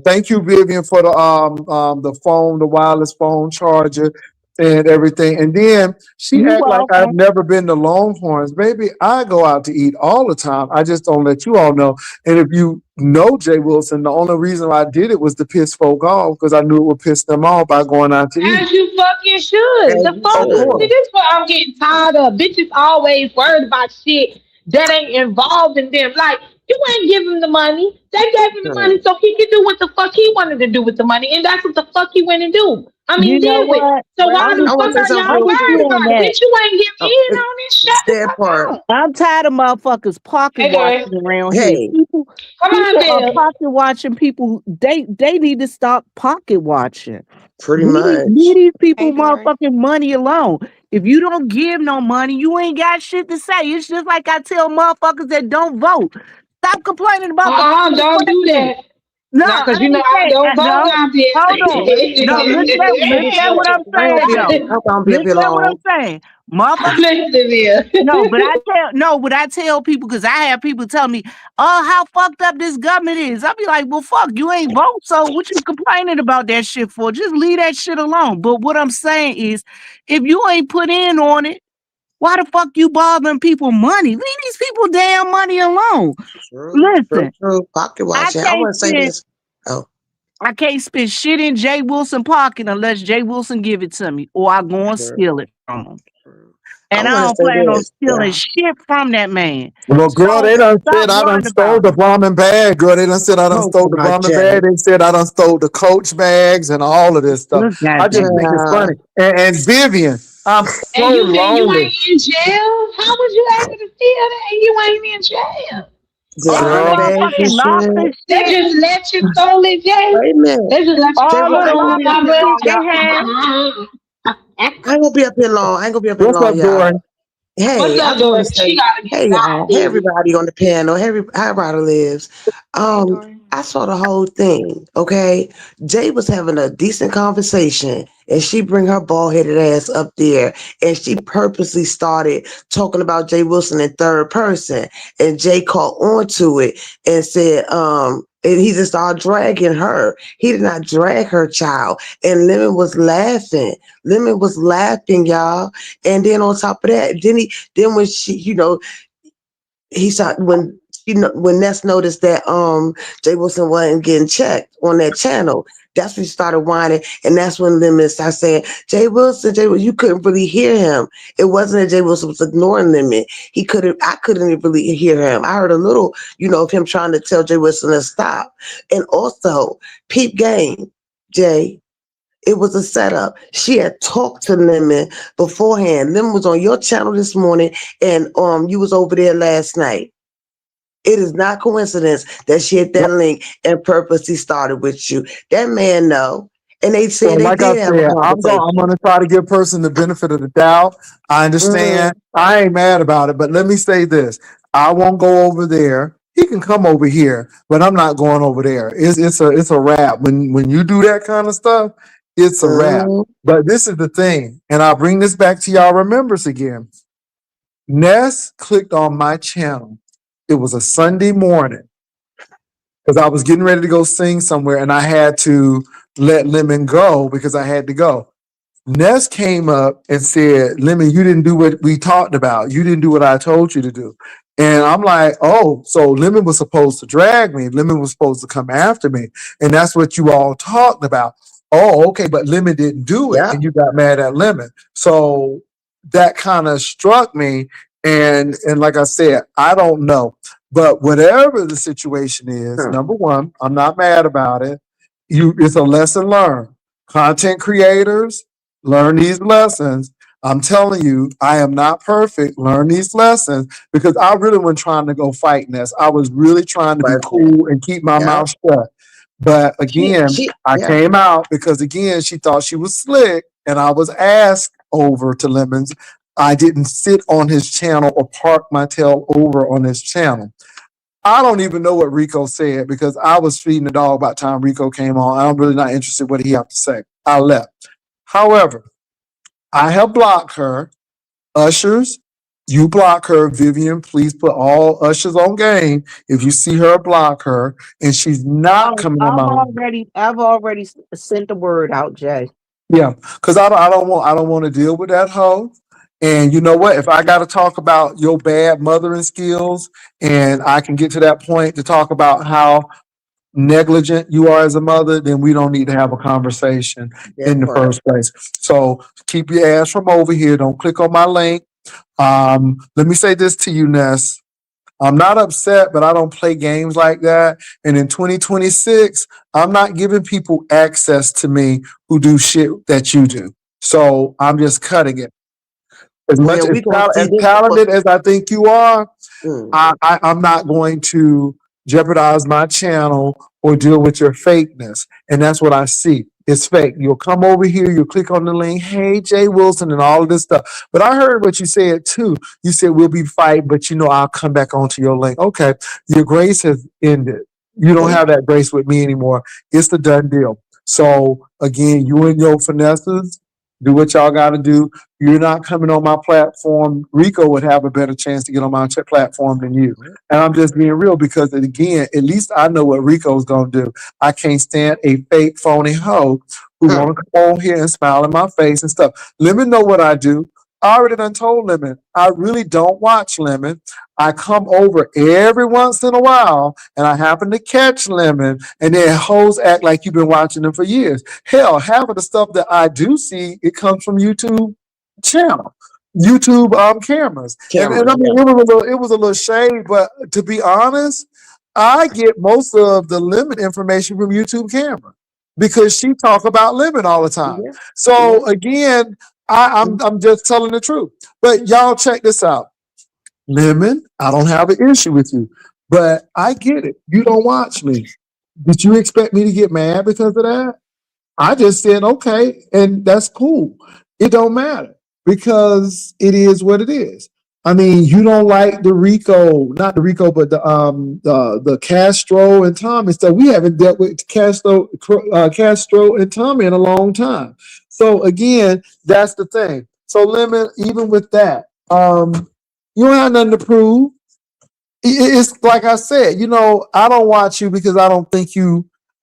Thank you, Vivian, for the phone, the wireless phone charger and everything. And then she You act like I've welcome. never been to Longhorns. Baby, I go out to eat all the time. I just don't let you all know. And if you know Jay Wilson, the only reason I did it was to piss folk off because I knew it would piss them off by going out to eat. As you fucking should. As The you fuck? Of should. course. See, this is what I'm getting tired of. Bitches always worried about shit that ain't involved in them. Like, you ain't give him the money. They gave him the money so he could do what the fuck he wanted to do with the money. And that's what the fuck he went and do. You know Did with. what? So Well, why the I'm I want fuck to say are something y'all real with worried you quick. on about it? that. Bitch, you ain't give Oh, in on this. Shut the that fuck part. up. I'm tired of motherfuckers pocket Okay. watching around here. Hey, Come on, People are Bill. pocket watching people. They need to stop pocket watching. pretty Leave much. these Hey, people Dory. motherfucking money alone. If you don't give no money, you ain't got shit to say. It's just like I tell motherfuckers that don't vote. Stop complaining about the fucking Don't do president. that. No, Not I because ain't I saying don't vote no. now, Bill. Hold on. No, listen what I'm I saying ain't gonna though. be, I'm gonna be up here Listen at what long. I'm saying. Motherfuckers. Listen, Bill. But I tell people because I have people tell me, oh, how fucked up this government is. I be like, well, fuck, you ain't vote, so what you complaining about that shit for? Just leave that shit alone. But what I'm saying is, if you ain't put in on it, why the fuck you bothering people money? Leave these people damn money alone. Listen, True. Pocket I watching. I can't want to say spend this. Oh, I can't spend shit in Jay Wilson pocket unless Jay Wilson give it to me, or I go and true. steal it from him. I And I want to don't say plan on this. stealing shit from that man. Well, girl, So they done stop said I done worrying stole about the it. Brahmin bag. Girl, they done said I done Oh, stole the God, Brahmin Jay. bag. They said I done stole the Coach bags and all of this stuff. Look I at just that. think it's Child. funny. And Vivian, I'm so And you lonely, ain't in jail? How was you able to feel that and you ain't in jail? just All on the the Girl, beds and motherfucking shit. locker They shit, just let you solely, Jay. Wait a minute. They just let you Jay, all I the ain't gonna be up locker here shit long, they y'all. had. I ain't gonna be up here long. I ain't gonna be up here what's long, up, y'all. Dory? What's Hey, I up, just want to Dory? She say, gotta get hey it out, y'all, hey baby. everybody on the panel, how everybody lives. Hey, Dory. I saw the whole thing. Okay, Jay was having a decent conversation, and she bring her bald headed ass up there, and she purposely started talking about Jay Wilson in third person, and Jay caught on to it and said, and he just started dragging her. He did not drag her, child, and Lemon was laughing. Lemon was laughing, y'all. And then on top of that, then when she, he saw when Ness noticed that Jay Wilson wasn't getting checked on that channel. That's when he started whining, and that's when Lemon started saying, Jay Wilson, you couldn't really hear him. It wasn't that Jay Wilson was ignoring Lemon. I couldn't really hear him. I heard a little, of him trying to tell Jay Wilson to stop. And also, peep game, Jay. It was a setup. She had talked to Lemon beforehand. Lemon was on your channel this morning, and you was over there last night. It is not coincidence that she hit that link and purposely started with you. That man know. And they So said they like I did have a said, I'm conversation. gonna try to give person the benefit of the doubt. I Mhm. understand. I ain't mad about it, but let me say this. I won't go over there. He can come over here, but I'm not going over there. It's a wrap. When you do that kind of stuff, it's a wrap. Mhm. But this is the thing, and I'll bring this back to y'all remembrance again. Ness clicked on my channel. It was a Sunday morning because I was getting ready to go sing somewhere and I had to let Lemon go because I had to go. Ness came up and said, Lemon, you didn't do what we talked about. You didn't do what I told you to do. And I'm like, oh, so Lemon was supposed to drag me. Lemon was supposed to come after me. And that's what you all talked about. Oh, okay, but Lemon didn't do it. Yeah. And you got mad at Lemon. So that kind of struck me. And like I said, I don't know. But whatever the situation is, Hmm. number one, I'm not mad about it. It's a lesson learned. Content creators, learn these lessons. I'm telling you, I am not perfect. Learn these lessons because I really wasn't trying to go fight this. I was really trying to be Wasn't. cool and keep my Yeah. mouth shut. But again, I Yeah. came out because again, she thought she was slick and I was asked over to Lemons. I didn't sit on his channel or park my tail over on his channel. I don't even know what Rico said because I was feeding the dog by the time Rico came on. I'm really not interested in what he have to say. I left. However, I have blocked her. Ushers, you block her. Vivian, please put all ushers on game. If you see her, block her. And she's not Oh, coming on my room. I've already sent the word out, Jay. Yeah, because I don't want to deal with that hoe. And you know what? If I got to talk about your bad mothering skills, and I can get to that point to talk about how negligent you are as a mother, then we don't need to have a conversation in That the part. first place. So keep your ass from over here. Don't click on my link. Let me say this to you, Ness. I'm not upset, but I don't play games like that. And in 2026, I'm not giving people access to me who do shit that you do. So I'm just cutting it. As much Well, we gonna as see this. talented as I think you are, Mm. I'm not going to jeopardize my channel or deal with your fakeness. And that's what I see. It's fake. You'll come over here, you'll click on the link, hey, Jay Wilson, and all of this stuff. But I heard what you said too. You said we'll be fighting, but I'll come back onto your link. Okay, your grace has ended. You don't have that grace with me anymore. It's the done deal. So again, you and your finesses, do what y'all got to do. You're not coming on my platform. Rico would have a better chance to get on my platform than you. And I'm just being real because, again, at least I know what Rico's going to do. I can't stand a fake, phony hoe who Huh. want to come on here and smile in my face and stuff. Lemon know what I do. I already done told Lemon. I really don't watch Lemon. I come over every once in a while and I happen to catch Lemon and then hoes act like you've been watching them for years. Hell, half of the stuff that I do see, it comes from YouTube channel, YouTube cameras. And Cameras. I mean, it was a little shade, but to be honest, I get most of the Lemon information from YouTube camera because she talk about Lemon all the time. Yeah. So again, I'm just telling the truth. But y'all check this out. Lemon, I don't have an issue with you, but I get it. You don't watch me. Did you expect me to get mad because of that? I just said okay, and that's cool. It don't matter because it is what it is. I mean, you don't like the Rico, not the Rico, but the Castro and Tommy stuff. We haven't dealt with Castro and Tommy in a long time. So again, that's the thing. So Lemon, even with that, you don't have nothing to prove. It's like I said, I don't watch you because I don't think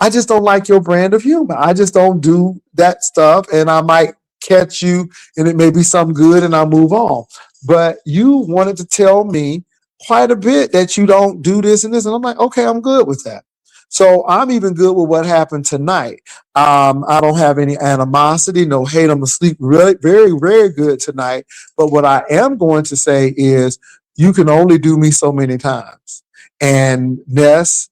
I just don't like your brand of humor. I just don't do that stuff. And I might catch you and it may be something good and I'll move on. But you wanted to tell me quite a bit that you don't do this and this. And I'm like, okay, I'm good with that. So I'm even good with what happened tonight. I don't have any animosity, no hate. I'm asleep really, very, very good tonight. But what I am going to say is, you can only do me so many times. And Ness,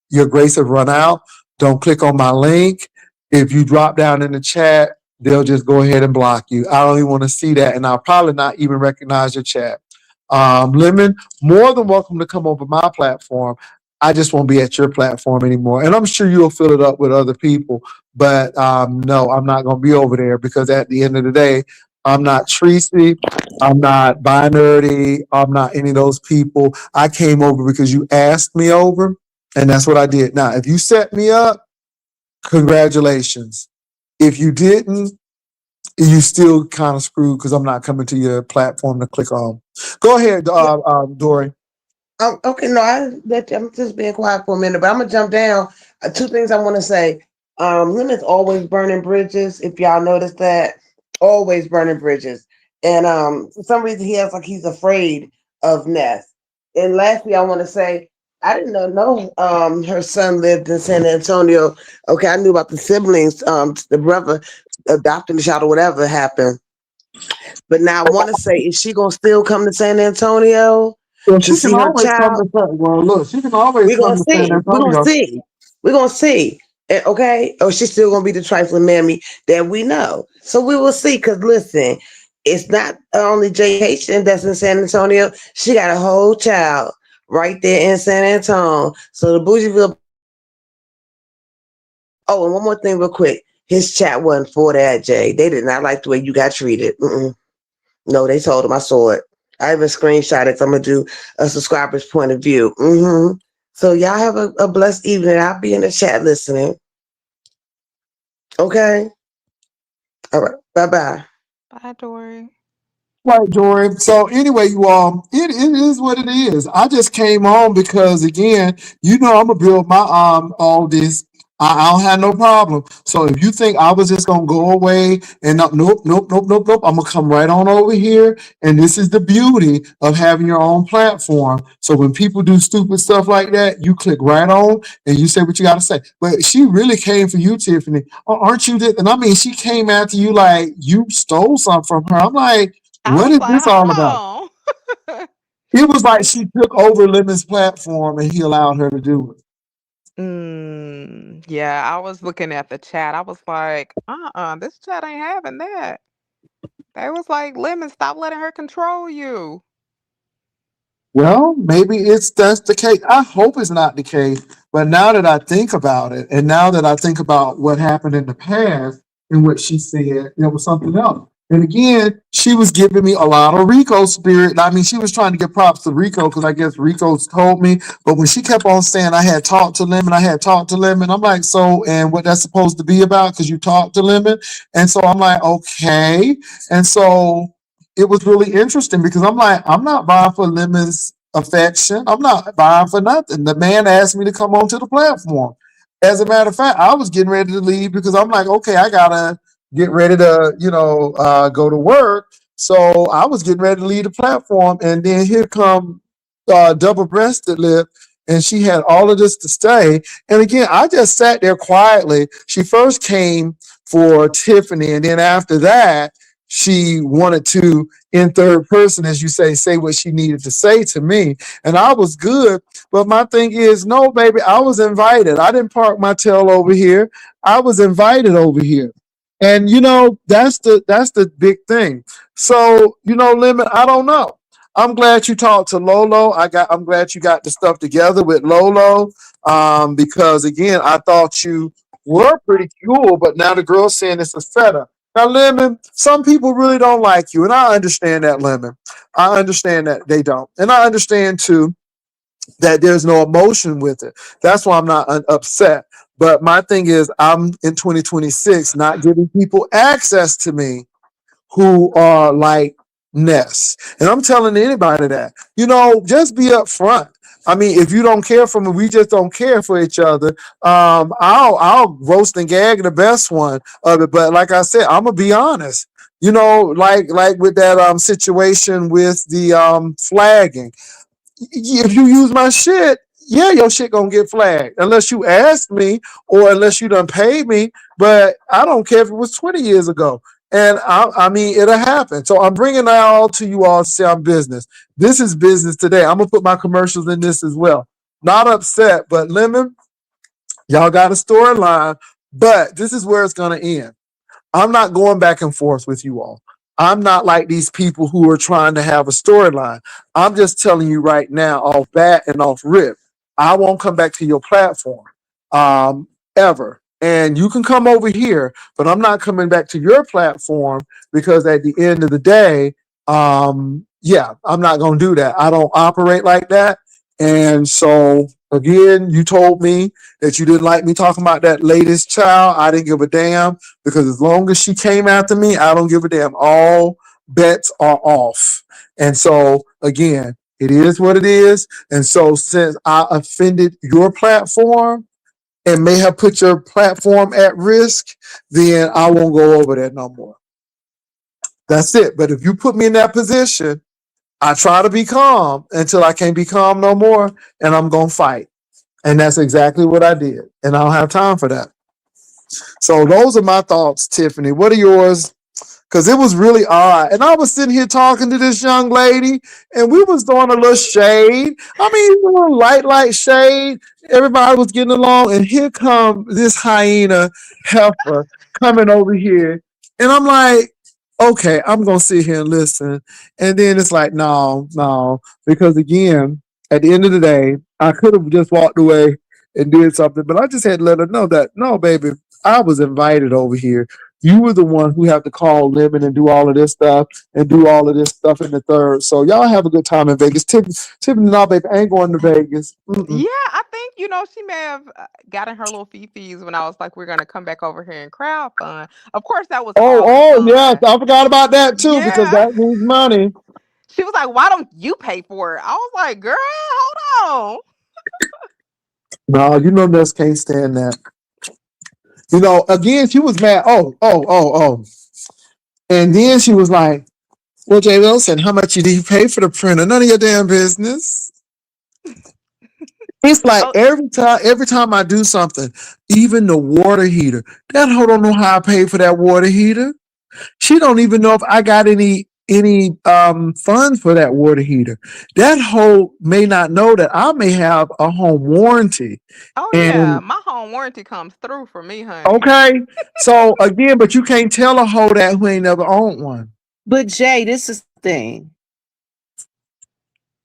your grace have run out. Don't click on my link. If you drop down in the chat, they'll just go ahead and block you. I don't even want to see that, and I'll probably not even recognize your chat. Lemon, more than welcome to come over my platform. I just won't be at your platform anymore. And I'm sure you'll fill it up with other people. But no, I'm not going to be over there because at the end of the day, I'm not Tracy. I'm not binary. I'm not any of those people. I came over because you asked me over, and that's what I did. Now, if you set me up, congratulations. If you didn't, you still kind of screwed because I'm not coming to your platform to click on. Go ahead, Dory. Okay, no, I'm just being quiet for a minute, but I'm gonna jump down. Two things I want to say. Lemon's always burning bridges. If y'all notice that, always burning bridges. And for some reason, he's afraid of Ness. And lastly, I want to say I didn't know her son lived in San Antonio. Okay, I knew about the siblings, the brother adopting the child or whatever happened. But now I want to say, is she gonna still come to San Antonio? Well, to see her child? Look, she can always come to San Antonio. We're gonna see. Okay, or she's still gonna be the trifling mammy that we know. So we will see. Cause listen, it's not only Jay Haitian that's in San Antonio. She got a whole child right there in San Antonio. So the Bougieville. Oh, and one more thing, real quick. His chat wasn't for that, Jay. They did not like the way you got treated. No, they told him. I saw it. I even screenshot it. So I'm gonna do a subscriber's point of view. So y'all have a blessed evening. I'll be in the chat listening. Okay. All right. Bye-bye. Bye, Dory. Right, Dory. So anyway, you all, it is what it is. I just came on because again, I'm gonna build my all this. I don't have no problem. So if you think I was just gonna go away and nope. I'm gonna come right on over here. And this is the beauty of having your own platform. So when people do stupid stuff like that, you click right on and you say what you gotta say. But she really came for you, Tiffany. Aren't you? And I mean, she came after you like you stole something from her. I'm like, what is this all about? It was like she took over Lemon's platform and he allowed her to do it. Yeah, I was looking at the chat. I was like, this chat ain't having that. They was like, Lemon, stop letting her control you. Well, maybe that's the case. I hope it's not the case. But now that I think about it, and now that I think about what happened in the past and what she said, there was something else. And again, she was giving me a lot of Rico spirit. I mean, she was trying to give props to Rico because I guess Rico's told me. But when she kept on saying I had talked to Lemon, I'm like, so, and what that's supposed to be about? Because you talked to Lemon. And so I'm like, okay. And so it was really interesting because I'm like, I'm not vying for Lemon's affection. I'm not vying for nothing. The man asked me to come onto the platform. As a matter of fact, I was getting ready to leave because I'm like, okay, I gotta get ready to, go to work. So I was getting ready to leave the platform, and then here come double-breasted lip, and she had all of this to say. And again, I just sat there quietly. She first came for Tiffany, and then after that, she wanted to, in third person, as you say what she needed to say to me. And I was good. But my thing is, no, baby, I was invited. I didn't park my tail over here. I was invited over here. And that's the big thing. So, Lemon, I don't know. I'm glad you talked to Lolo. I'm glad you got the stuff together with Lolo. Because again, I thought you were pretty cool, but now the girl's saying it's a setup. Now, Lemon, some people really don't like you, and I understand that, Lemon. I understand that they don't. And I understand too that there's no emotion with it. That's why I'm not upset. But my thing is, I'm in 2026 not giving people access to me who are like Ness. And I'm telling anybody that, just be upfront. I mean, if you don't care for me, we just don't care for each other. I'll roast and gag the best one of it. But like I said, I'm gonna be honest. Like with that situation with the flagging. If you use my shit, yeah, your shit gonna get flagged unless you asked me or unless you done paid me. But I don't care if it was 20 years ago. And I mean, it'll happen. So I'm bringing that all to you all to say I'm business. This is business today. I'm gonna put my commercials in this as well. Not upset, but Lemon, y'all got a storyline, but this is where it's gonna end. I'm not going back and forth with you all. I'm not like these people who are trying to have a storyline. I'm just telling you right now, off bat and off rip, I won't come back to your platform ever. And you can come over here, but I'm not coming back to your platform because at the end of the day, yeah, I'm not going to do that. I don't operate like that. And so, again, you told me that you didn't like me talking about that latest child. I didn't give a damn because as long as she came after me, I don't give a damn. All bets are off. And so, again, it is what it is. And so, since I offended your platform and may have put your platform at risk, then I won't go over that no more. That's it. But if you put me in that position, I try to be calm until I can't be calm no more, and I'm going to fight. And that's exactly what I did. And I don't have time for that. So those are my thoughts, Tiffany. What are yours? Because it was really odd. And I was sitting here talking to this young lady, and we was doing a little shade. I mean, a little light shade. Everybody was getting along, and here come this hyena heifer coming over here. And I'm like, okay, I'm going to sit here and listen. And then it's like, no. Because again, at the end of the day, I could have just walked away and did something, but I just had to let her know that, no, baby, I was invited over here. You were the one who have to call Lemon and do all of this stuff and do all of this stuff in the third. So y'all have a good time in Vegas. Tiffany, no, baby, I ain't going to Vegas. Yeah, I think she may have gotten her little fee-fees when I was like, we're gonna come back over here and crowd fund. Of course, that was all in Yes, fun. I forgot about that too because Yeah, that means money. she was like, "Why don't you pay for it?" I was like, "Girl, hold on." No, Ness can't stand that. Again, she was mad. Oh. And then she was like, well, Jay Wilson, how much did you pay for the printer? None of your damn business. It's like Oh, every time I do something, even the water heater, that hoe don't know how I paid for that water heater. She don't even know if I got any funds for that water heater. That hoe may not know that I may have a home warranty. oh yeah, And my home warranty comes through for me, honey. okay, so again, but you can't tell a hoe that who ain't never owned one. But Jay, this is the thing.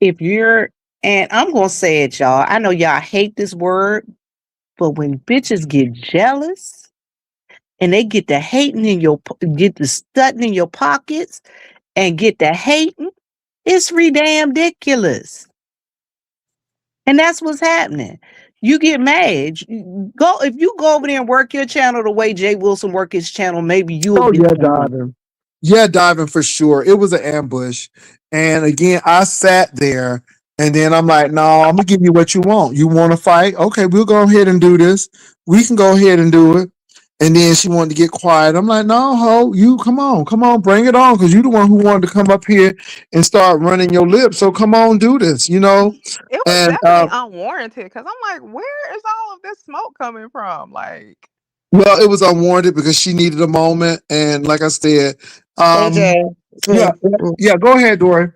If you're, and I'm gonna say it, y'all. I know y'all hate this word, but when bitches get jealous and they get the hating get the stuffing in your pockets and get the hating, it's damn ridiculous. And that's what's happening. You get mad. If you go over there and work your channel the way Jay Wilson work his channel, maybe you'll get diving. Yeah, diving for sure. It was an ambush. And again, I sat there and then I'm like, no, I'm gonna give you what you want. You want to fight? Okay, we'll go ahead and do this. We can go ahead and do it. And then she wanted to get quiet. I'm like, no, ho, you come on, bring it on, because you're the one who wanted to come up here and start running your lips. So come on, do this, It was And definitely unwarranted because I'm like, where is all of this smoke coming from? Like, well, it was unwarranted because she needed a moment. And like I said, AJ, yeah, go ahead, Dory.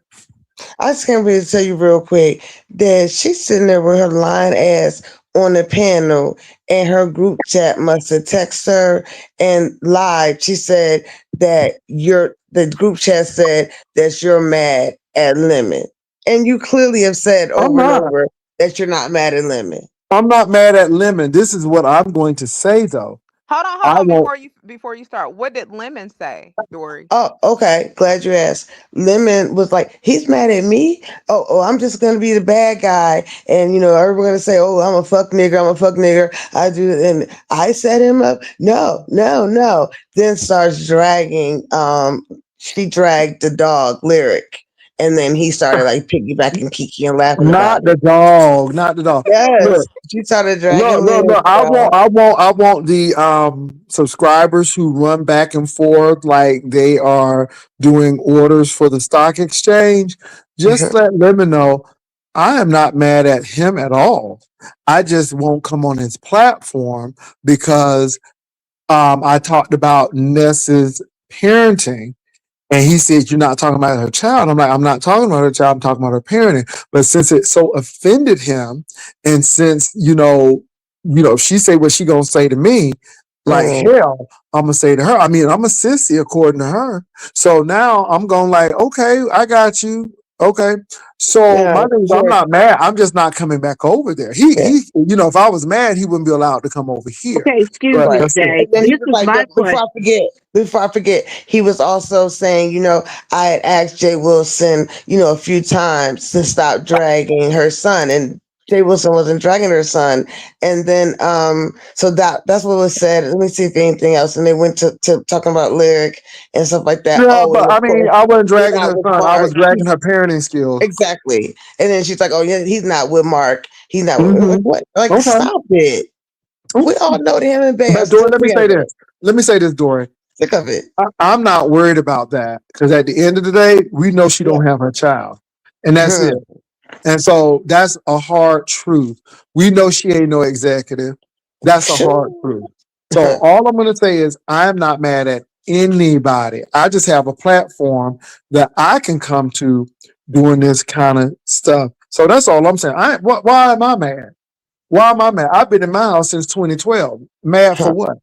I just can't really tell you real quick that she's sitting there with her lying ass on the panel, and her group chat must have texted her and lied. She said that the group chat said that you're mad at Lemon. And you clearly have said I'm over and not. over that you're not mad at Lemon. I'm not mad at Lemon. This is what I'm going to say though. Hold I on won't. before you start. What did Lemon say, Dory? Oh, okay. Glad you asked. Lemon was like, he's mad at me. Oh, I'm just gonna be the bad guy, and everyone's gonna say, "Oh, I'm a fuck nigger. I'm a fuck nigger." I do, and I set him up. No, no, no. Then starts dragging. She dragged the dog Lyric, and then he started like piggybacking Kiki and laughing about Not the it. dog. Not the dog. Yes, Look, she started look, dragging look, Lyric. look. I want the subscribers who run back and forth like they are doing orders for the stock exchange. Just let Lemon know I am not mad at him at all. I just won't come on his platform because I talked about Ness's parenting. And he said, "You're not talking about her child." I'm like, "I'm not talking about her child. I'm talking about her parenting." But since it so offended him, and since if she say what she gonna say to me, like hell, I'm gonna say to her. I mean, I'm a sissy according to her. So now I'm going like, okay, I got you. Okay. So Yeah, my thing is, I'm sure. not mad. I'm just not coming back over there. He, if I was mad, he wouldn't be allowed to come over here. Okay, excuse But me, that's it. Jay. And then he This was is like, my question. before I forget, he was also saying, I had asked Jay Wilson, a few times to stop dragging her son, and Jay Wilson wasn't dragging her son. And then, so that's what was said. Let me see if anything else. And they went to talking about Lyric and stuff like that. Yeah, Oh, and but of I mean, course, I wasn't you're dragging not her with son. I was Mark. dragging her parenting skills. Exactly. And then she's like, oh, yeah, he's not with Mark. He's not with, Hmm. like, what? Like, Okay. stop it. We all know that him and Bay are But Dory, still let me say together. this. Let me say this, Dory. Sick of it. I'm not worried about that because at the end of the day, we know she don't have her child, and that's it. And so that's a hard truth. We know she ain't no executive. That's a hard truth. So all I'm going to say is I'm not mad at anybody. I just have a platform that I can come to doing this kind of stuff. So that's all I'm saying. Why am I mad? Why am I mad? I've been in my house since 2012. Mad for what?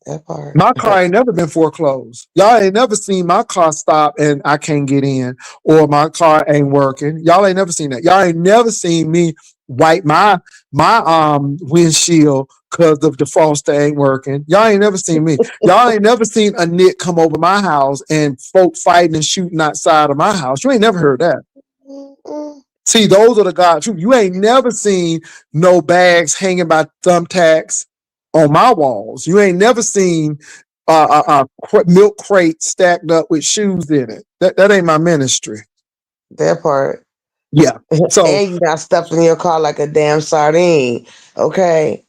That part. My car ain't never been foreclosed. Y'all ain't never seen my car stop and I can't get in, or my car ain't working. Y'all ain't never seen that. Y'all ain't never seen me wipe my windshield because the defroster ain't working. Y'all ain't never seen me. Y'all ain't never seen a Nick come over my house and folk fighting and shooting outside of my house. You ain't never heard that. See, those are the God truth. You ain't never seen no bags hanging by thumbtacks on my walls. You ain't never seen milk crate stacked up with shoes in it. That ain't my ministry. That part. Yeah. So, And you got stuff in your car like a damn sardine. Okay.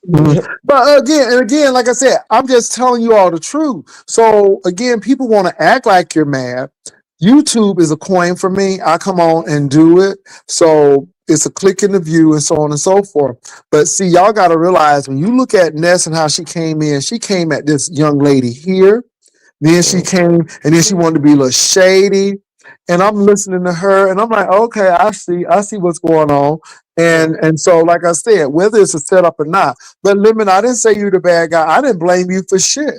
but again, like I said, I'm just telling you all the truth. So again, people want to act like you're mad. YouTube is a coin for me. I come on and do it. So it's a click in the view and so on and so forth. But see, y'all got to realize when you look at Ness and how she came at this young lady here. Then she came and then she wanted to be a little shady. And I'm listening to her and I'm like, okay, I see what's going on. And so, like I said, whether it's a setup or not, but Lemon, I didn't say you're the bad guy. I didn't blame you for shit.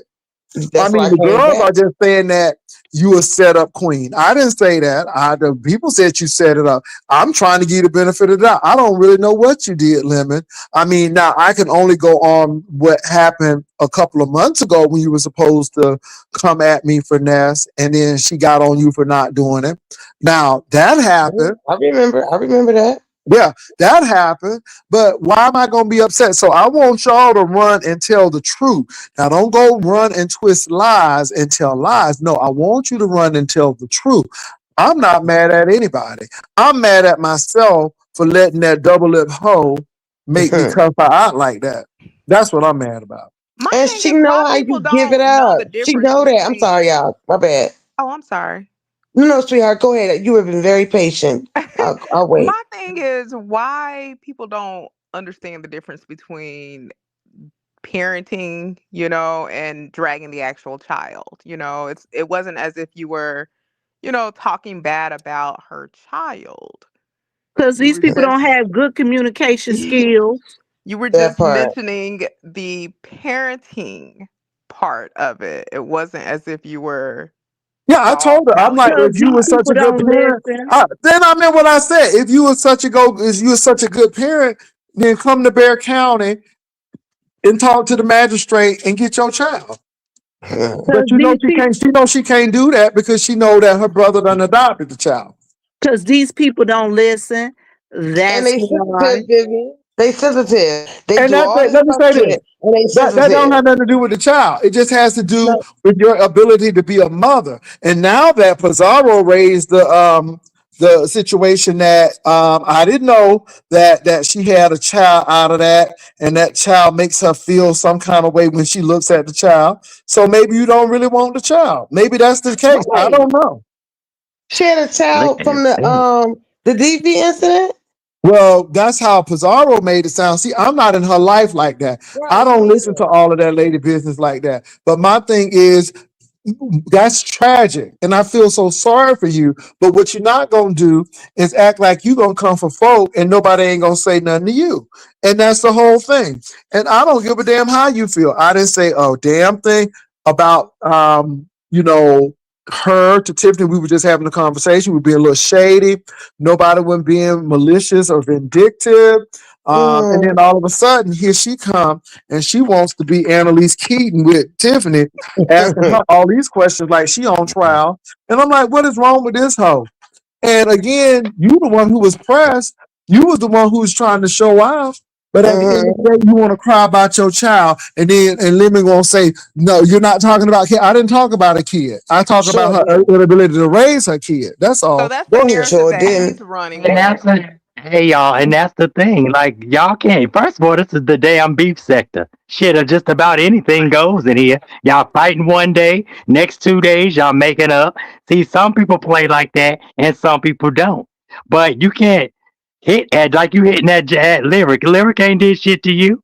That's why I The came girls back. are just saying that you a set up queen. I didn't say that. The people said you set it up. I'm trying to give you the benefit of the doubt. I don't really know what you did, Lemon. I mean, now I can only go on what happened a couple of months ago when you were supposed to come at me for Ness, and then she got on you for not doing it. Now that happened. I remember that. Yeah, that happened. But why am I going to be upset? So I want y'all to run and tell the truth. Now, don't go run and twist lies and tell lies. No, I want you to run and tell the truth. I'm not mad at anybody. I'm mad at myself for letting that double lip hoe make me cuss her out like that. That's what I'm mad about. My And thing she is, why know how people you give it don't know up. the She difference know that. I'm sorry, between. y'all. My bad. Oh, I'm sorry. No, sweetheart, go ahead. You have been very patient. I'll wait. My thing is why people don't understand the difference between parenting, and dragging the actual child. It wasn't as if you were, talking bad about her child. Because You these was people just don't have good communication skills. You were That just part. mentioning the parenting part of it. It wasn't as if you were Yeah, I dog told her. I'm like, pounding. Because if you these were such people a good don't parent, listen. then I meant what I said. If you were such a good parent, then come to Bear County and talk to the magistrate and get your child. But Because you know these people, she can't do that because she know that her brother done adopted the child. because these people don't listen. And That's they why. sensitive, Vivian. They sensitive. They And do that's all it. this Let me say this. shit, and they That don't sensitive. have nothing to do with the child. It just has to do No, with your ability to be a mother. And now that Pizarro raised the situation that I didn't know that she had a child out of that, and that child makes her feel some kind of way when she looks at the child. So maybe you don't really want the child. Maybe that's the case. I right. don't know. She had a Look child from at that. the DV incident. Well, that's how Pizarro made it sound. See, I'm not in her life like that. I Right, don't me listen to all of that lady business like that. But my thing is, that's tragic. And I feel so sorry for you. But what you're not going to do is act like you're going to come for folk and nobody ain't going to say nothing to you. And that's the whole thing. And I don't give a damn how you feel. I didn't say a damn thing about, her to Tiffany. We were just having a conversation. We were being a little shady. Nobody was being malicious or vindictive. And then Mm. all of a sudden, here she comes and she wants to be Annalise Keaton with Tiffany, asking her all these questions like she on trial. And I'm like, what is wrong with this hoe? And again, you the one who was pressed. You was the one who was trying to show out. But at the end of Mhm. the day, you want to cry about your child, and then Lemon gonna say, "No, you're not talking about kid. I didn't talk about a kid. I talk about Sure her did. inability to raise her kid. That's So all. that's the Go ahead." narrative Sure that didn't. he's running And with. that's the hey y'all, and that's the thing. Like y'all can't. First of all, this is the damn beef sector. Shit, just about anything goes in here. Y'all fighting one day, next 2 days y'all making up. See, some people play like that, and some people don't. But you can't hit at like you hitting that lyric. Lyric ain't did shit to you.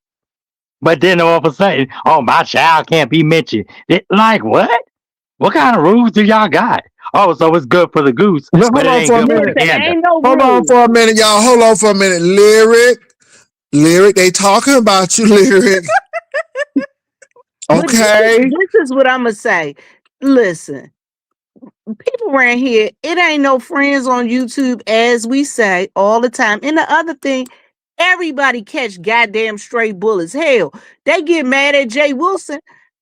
But then all of a sudden, oh, my child can't be mentioned. Like what? What kind of rules do y'all got? Oh, so it's good for the goose, Well, but hold it on ain't for a good for the minute. Listen, gander. ain't no Hold on rules. for a minute, y'all. Hold on for a minute. Lyric. They talking about you, lyric. But Okay. this is what I'm gonna say. Listen, people around here, it ain't no friends on YouTube, as we say all the time. And the other thing, everybody catch goddamn stray bullets. Hell, they get mad at Jay Wilson.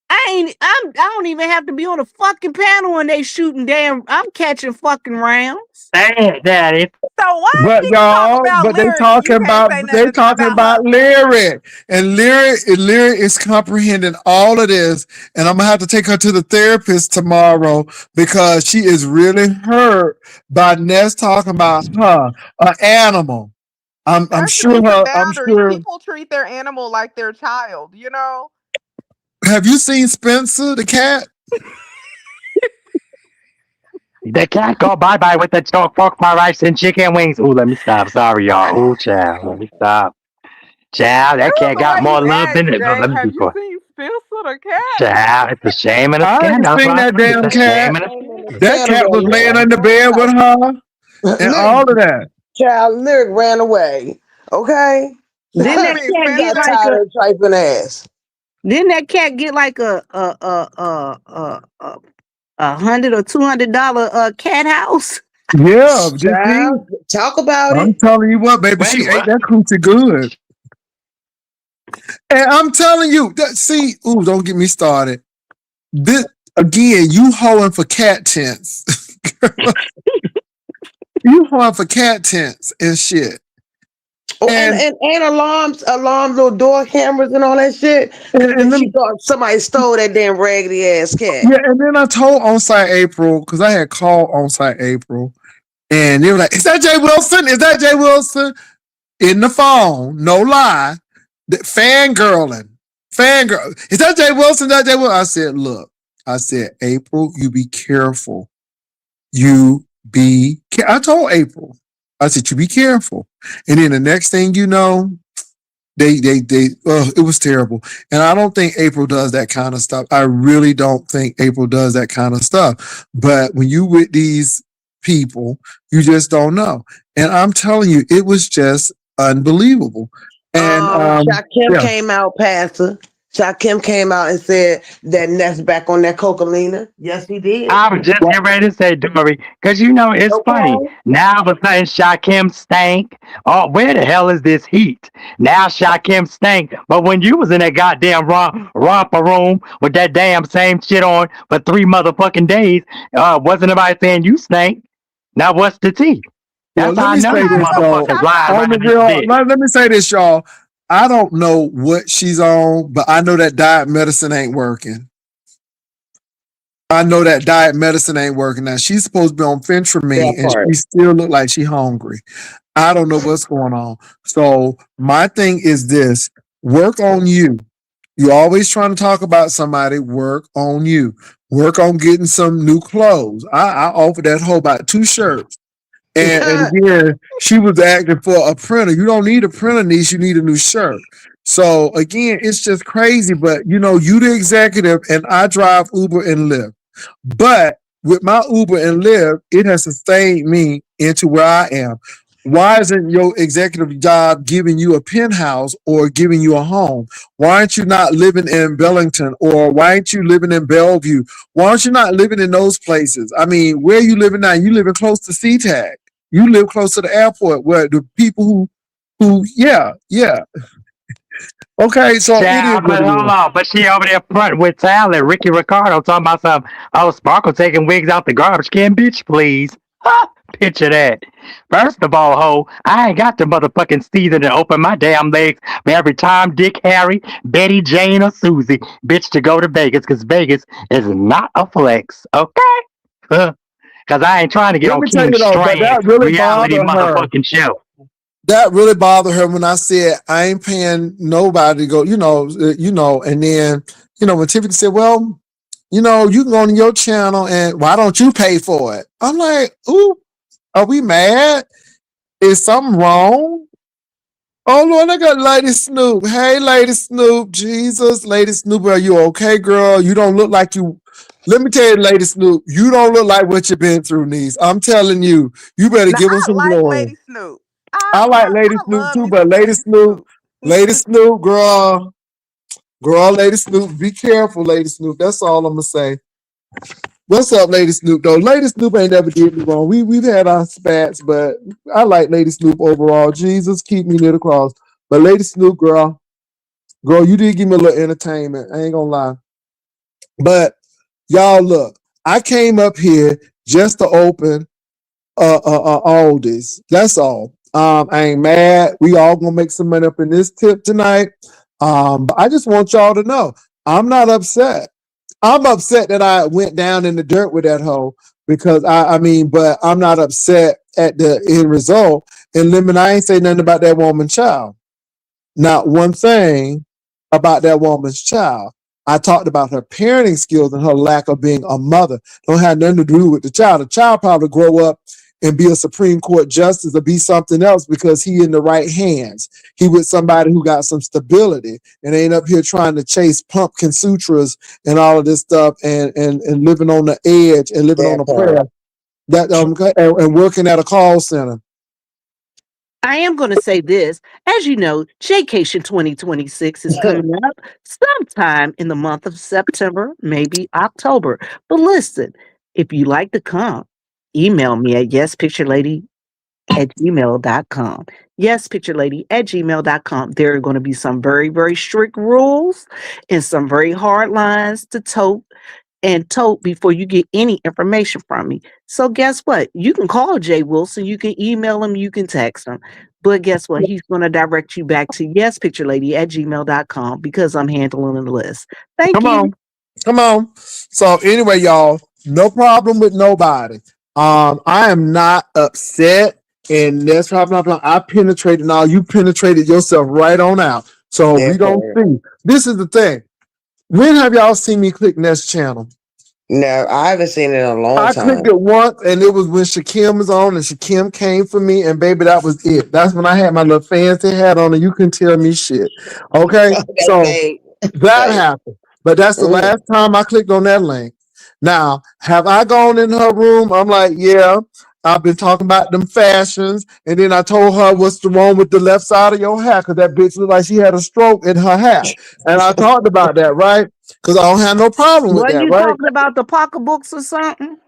I don't even have to be on a fucking panel when they shooting damn. I'm catching fucking rounds. Dang, daddy. So why But she can talk y'all, about but they lyric and you talking can't about say nothing about her? lyric, and lyric is comprehending all of this. And I'm gonna have to take her to the therapist tomorrow because she is really hurt by Ness talking about her, an animal. I'm There should sure be some her. I'm boundaries. sure. People treat their animal like their child, you know? Have you seen Spencer the cat? The cat go bye bye with the choke fuck my rice and chicken wings. Ooh, let me stop. Sorry, y'all. Ooh, child. Let me stop. Child, It that was cat the got way more you love asked, than it. Jay. Let me be Have you quiet. seen Spencer the cat? Child, it's a shame and a I ain't scandal. That's seen what I that say. It's damn a cat. shame and a Shame and a scandal. That cat scandal was that laying lyric on the ran bed with her away. and Lyric, all of that. child, lyric ran away. Okay. Oh, Then you that mean cat get Got Spencer? like tired a. of trifling ass. Then that cat get like $100 or $200 cat house. Yeah, just see. Child, talk about I'm it. telling you what, baby, she Wait, ate what? that coochie good. And I'm telling you, that see, ooh, don't get me started. This again, you hoeing for cat tents. You hoeing for cat tents and shit. Oh, And and alarms, or door cameras and all that shit. Cause and she then thought somebody stole that damn raggedy ass cat. yeah, and then I told on-site April, because I had called on-site April, and they were like, "Is that Jay Wilson? Is that Jay Wilson?" In the phone, no lie, fangirling. Fangirl. Is that Jay Wilson? Is that Jay Wilson? I said, look, I said, April, you be careful. I told April, I said, you be careful. And then the next thing you know, it was terrible. And I don't think April does that kind of stuff. I really don't think April does that kind of stuff. But when you with these people, you just don't know. And I'm telling you, it was just unbelievable. And Shakim yeah. came out, Pastor. Shakim came out and said that Ness back on that Coca-Lena. Yes, he did. I was just getting ready to say, Dory, because you know it's funny. Okay. Now all of a sudden Shakim stank. Oh, where the hell is this heat? Now Shakim stank. But when you was in that goddamn romper room with that damn same shit on for 3 motherfucking days, wasn't nobody saying you stank? Now what's the tea? Well, That's how let I me know say these this though. motherfuckers lying On the around this real, bitch. let me say this, y'all. I don't know what she's on, but I know that diet medicine ain't working. I know that diet medicine ain't working. Now she's supposed to be on That Fentramine, and part. she still look like she hungry. I don't know what's going on. So my thing is this: work on you. You always trying to talk about somebody. Work on you. Work on getting some new clothes. I offered that hoe about 2 shirts. And again, she was acting for a printer. You don't need a printer, niece. You need a new shirt. So again, it's just crazy. But you know, you the executive, and I drive Uber and Lyft. But with my Uber and Lyft, it has sustained me into where I am. Why isn't your executive job giving you a penthouse or giving you a home? Why aren't you not living in Bellington, or why aren't you living in Bellevue? Why aren't you not living in those places? I mean, where are you living now? You living close to SeaTac. You live close to the airport where the people yeah. Okay, so it is Child, what but it hold is. on. But she over there front with Tyler, Ricky Ricardo, talking about something. Oh, Sparkle taking wigs out the garbage can, bitch, please. Ha! Picture that. First of all, ho, I ain't got the motherfucking season to open my damn legs for every time Dick, Harry, Betty, Jane, or Susie, bitch, to go to Vegas, because Vegas is not a flex, okay? Because I ain't trying to get Let on me tell King you though, but Strand that really reality bothered her. motherfucking show. That really bothered her when I said I ain't paying nobody to go, and then, when Tiffany said, well, you can go on your channel and why don't you pay for it? I'm like, ooh, are we mad? Is something wrong? Oh Lord, I got Lady Snoop. Hey, Lady Snoop, Jesus, Lady Snoop, are you okay, girl? You don't look like you. Let me tell you, Lady Snoop, you don't look like what you've been through, niece. I'm telling you, you better Now give them I some like glory. Lady Snoop. I like Lady I Snoop love too, me but some Lady Snoop. Lady Snoop, girl, Lady Snoop, be careful, Lady Snoop. That's all I'm gonna say. What's up, Lady Snoop? Though Lady Snoop ain't never did me wrong. We've had our spats, but I like Lady Snoop overall. Jesus, keep me near the cross. But Lady Snoop, girl, you did give me a little entertainment. I ain't gonna lie. But y'all, look, I came up here just to open all this. That's all. I ain't mad. We all gonna make some money up in this tip tonight. But I just want y'all to know I'm not upset. I'm upset that I went down in the dirt with that hoe because but I'm not upset at the end result. And Lemon, I ain't say nothing about that woman child. Not one thing about that woman's child. I talked about her parenting skills and her lack of being a mother. Don't have nothing to do with the child. The child probably grow up and be a Supreme Court justice or be something else because he in the right hands. He with somebody who got some stability and ain't up here trying to chase pumpkin sutras and all of this stuff and living on the edge and living on That a part. prayer and working at a call center. I am going to say this. As you know, Jaycation 2026 is coming up sometime in the month of September, maybe October. But listen, if you like to come, email me at yespicturelady@gmail.com. Yespicturelady@gmail.com. There are going to be some very, very strict rules and some very hard lines to tote before you get any information from me. So guess what? You can call Jay Wilson, you can email him, you can text him. But guess what? He's going to direct you back to yespicturelady@gmail.com because I'm handling the list. Thank Come you. on. Come on. So anyway, y'all, no problem with nobody. I am not upset, and that's probably I penetrated all. You penetrated yourself right on out. So we That gonna part. see. This is the thing. When have y'all seen me click next channel? No, I haven't seen it in a long I clicked time. it once, and it was when Shakim was on, and Shakim came for me, and baby, that was it. That's when I had my little fancy hat on, and you couldn't tell me shit. Okay, That's so right. that Right. happened. But that's the Mm. last time I clicked on that link. Now, have I gone in her room? I'm like, yeah. I've been talking about them fashions, and then I told her what's the wrong with the left side of your hair, because that bitch looked like she had a stroke in her hair. And I talked about that, right? Because I don't have no problem with Wasn't that, you right? talking about the pocketbooks or something?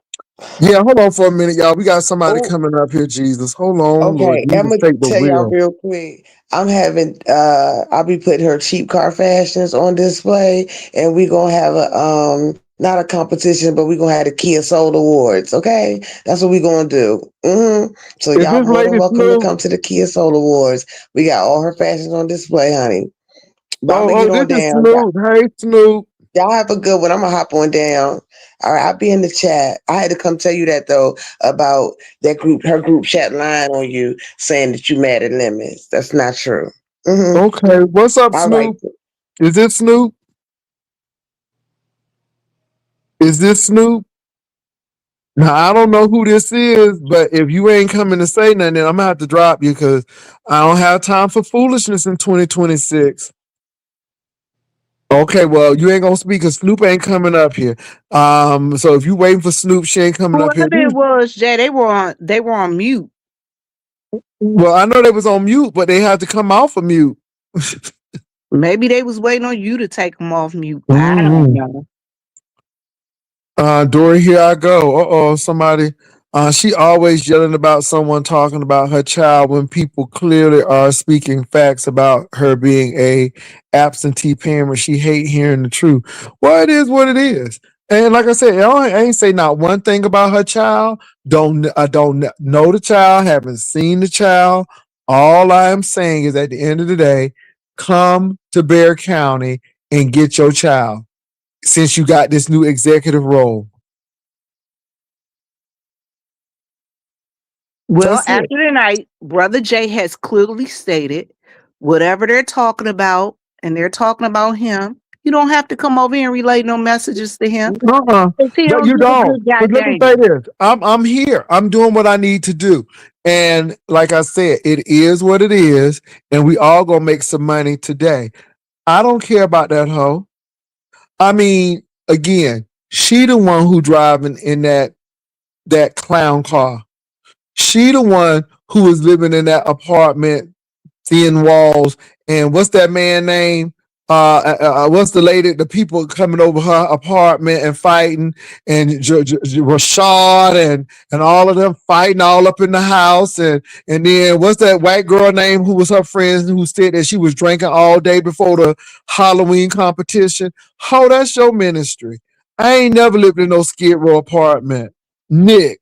Yeah, hold on for a minute, y'all. We got somebody Oh, coming up here, Jesus. Hold on, Lord. okay. I'm Jesus, gonna take the tell y'all wheel. real quick. I'll be putting her cheap car fashions on display, and we gonna have a not a competition, but we gonna have the Kia Soul Awards. Okay, that's what we gonna do. So Is y'all this more than Lady welcome to Snoop? come to the Kia Soul Awards. We got all her fashions on display, honey. But I'm gonna Oh, get this on is down. Snoop. Hey, Snoop. Y'all have a good one. I'm gonna hop on down. All right, I'll be in the chat. I had to come tell you that though about her group chat line on you saying that you mad at Lemons. That's not true. Okay, what's up, All right. Snoop? Is this Snoop? Is this Snoop? Now, I don't know who this is, but if you ain't coming to say nothing, then I'm gonna have to drop you because I don't have time for foolishness in 2026. Okay, well, you ain't gonna speak because Snoop ain't coming up here. So if you waiting for Snoop, she ain't coming up here. Whoever it was, Jay, they were on mute. Well, I know they was on mute, but they had to come off of mute. Maybe they was waiting on you to take them off mute. I don't Mhm. know. Dory, here I go. Somebody. She always yelling about someone talking about her child when people clearly are speaking facts about her being a absentee parent. She hate hearing the truth. Well, it is what it is. And like I said, I ain't say not one thing about her child. I don't know the child. Haven't seen the child. All I am saying is, at the end of the day, come to Bexar County and get your child since you got this new executive role. Well, That's it. after tonight, Brother Jay has clearly stated whatever they're talking about, and they're talking about him. You don't have to come over here and relay no messages to him. Uh-uh. Because he But don't you give a don't. good But let me say goddamn. this. I'm here. I'm doing what I need to do. And like I said, it is what it is. And we all gonna make some money today. I don't care about that hoe. I mean, again, she the one who driving in that clown car. She the one who was living in that apartment, thin walls, and what's that man name? What's the lady? The people coming over her apartment and fighting, and Rashad and all of them fighting all up in the house, and then what's that white girl name who was her friend who said that she was drinking all day before the Halloween competition? Oh, that's your ministry. I ain't never lived in no Skid Row apartment, Nick.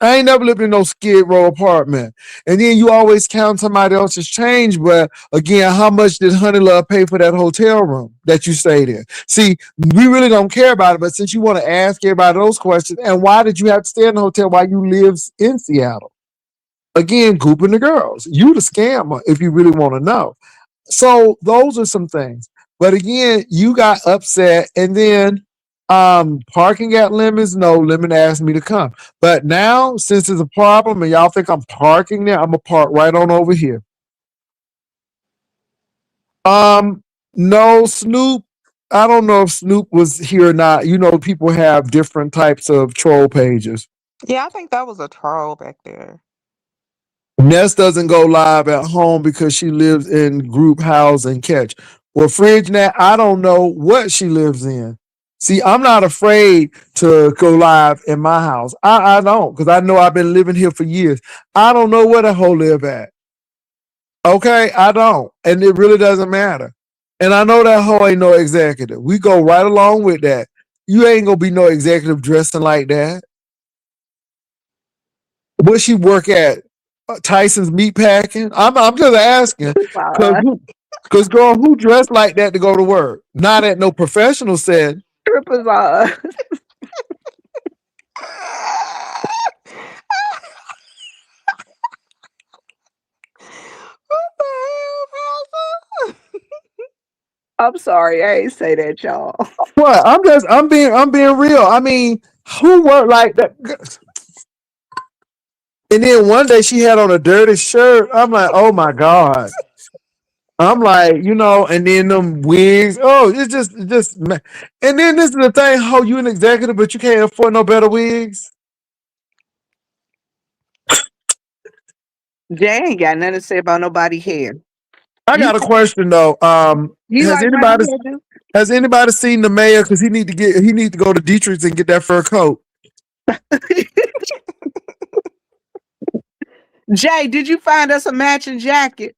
I ain't never lived in no Skid Row apartment. And then you always count somebody else's change, but again, how much did Honey Love pay for that hotel room that you stayed in? See, we really don't care about it, but since you want to ask everybody those questions, and why did you have to stay in the hotel while you lived in Seattle? Again, gooping the girls. You the scammer if you really want to know. So those are some things. But again, you got upset, and then parking at Lemons. No, Lemon asked me to come. But now, since it's a problem and y'all think I'm parking there, I'm gonna park right on over here. No, Snoop. I don't know if Snoop was here or not. You know, people have different types of troll pages. Yeah, I think that was a troll back there. Ness doesn't go live at home because she lives in group house and catch. Well, Fridge Nat, I don't know what she lives in. See, I'm not afraid to go live in my house. I don't, because I know I've been living here for years. I don't know where the hoe live at. Okay, I don't. And it really doesn't matter. And I know that hoe ain't no executive. We go right along with that. You ain't gonna be no executive dressing like that. Where she work at? Tyson's meat packing? I'm just asking because girl, who dressed like that to go to work? Not at no professional setting. Trippers are. What the hell, Pastor? I'm sorry, I ain't say that, y'all. What? I'm being real. I mean, who worked like that? And then one day she had on a dirty shirt. I'm like, oh my God. I'm like, and then them wigs. Oh, and then this is the thing, how you an executive, but you can't afford no better wigs. Jay ain't got nothing to say about nobody hair. I got a question though. You Has like my anybody hairdo? has anybody seen the mayor? Because he need to go to Dietrich's and get that fur coat. Jay, did you find us a matching jacket?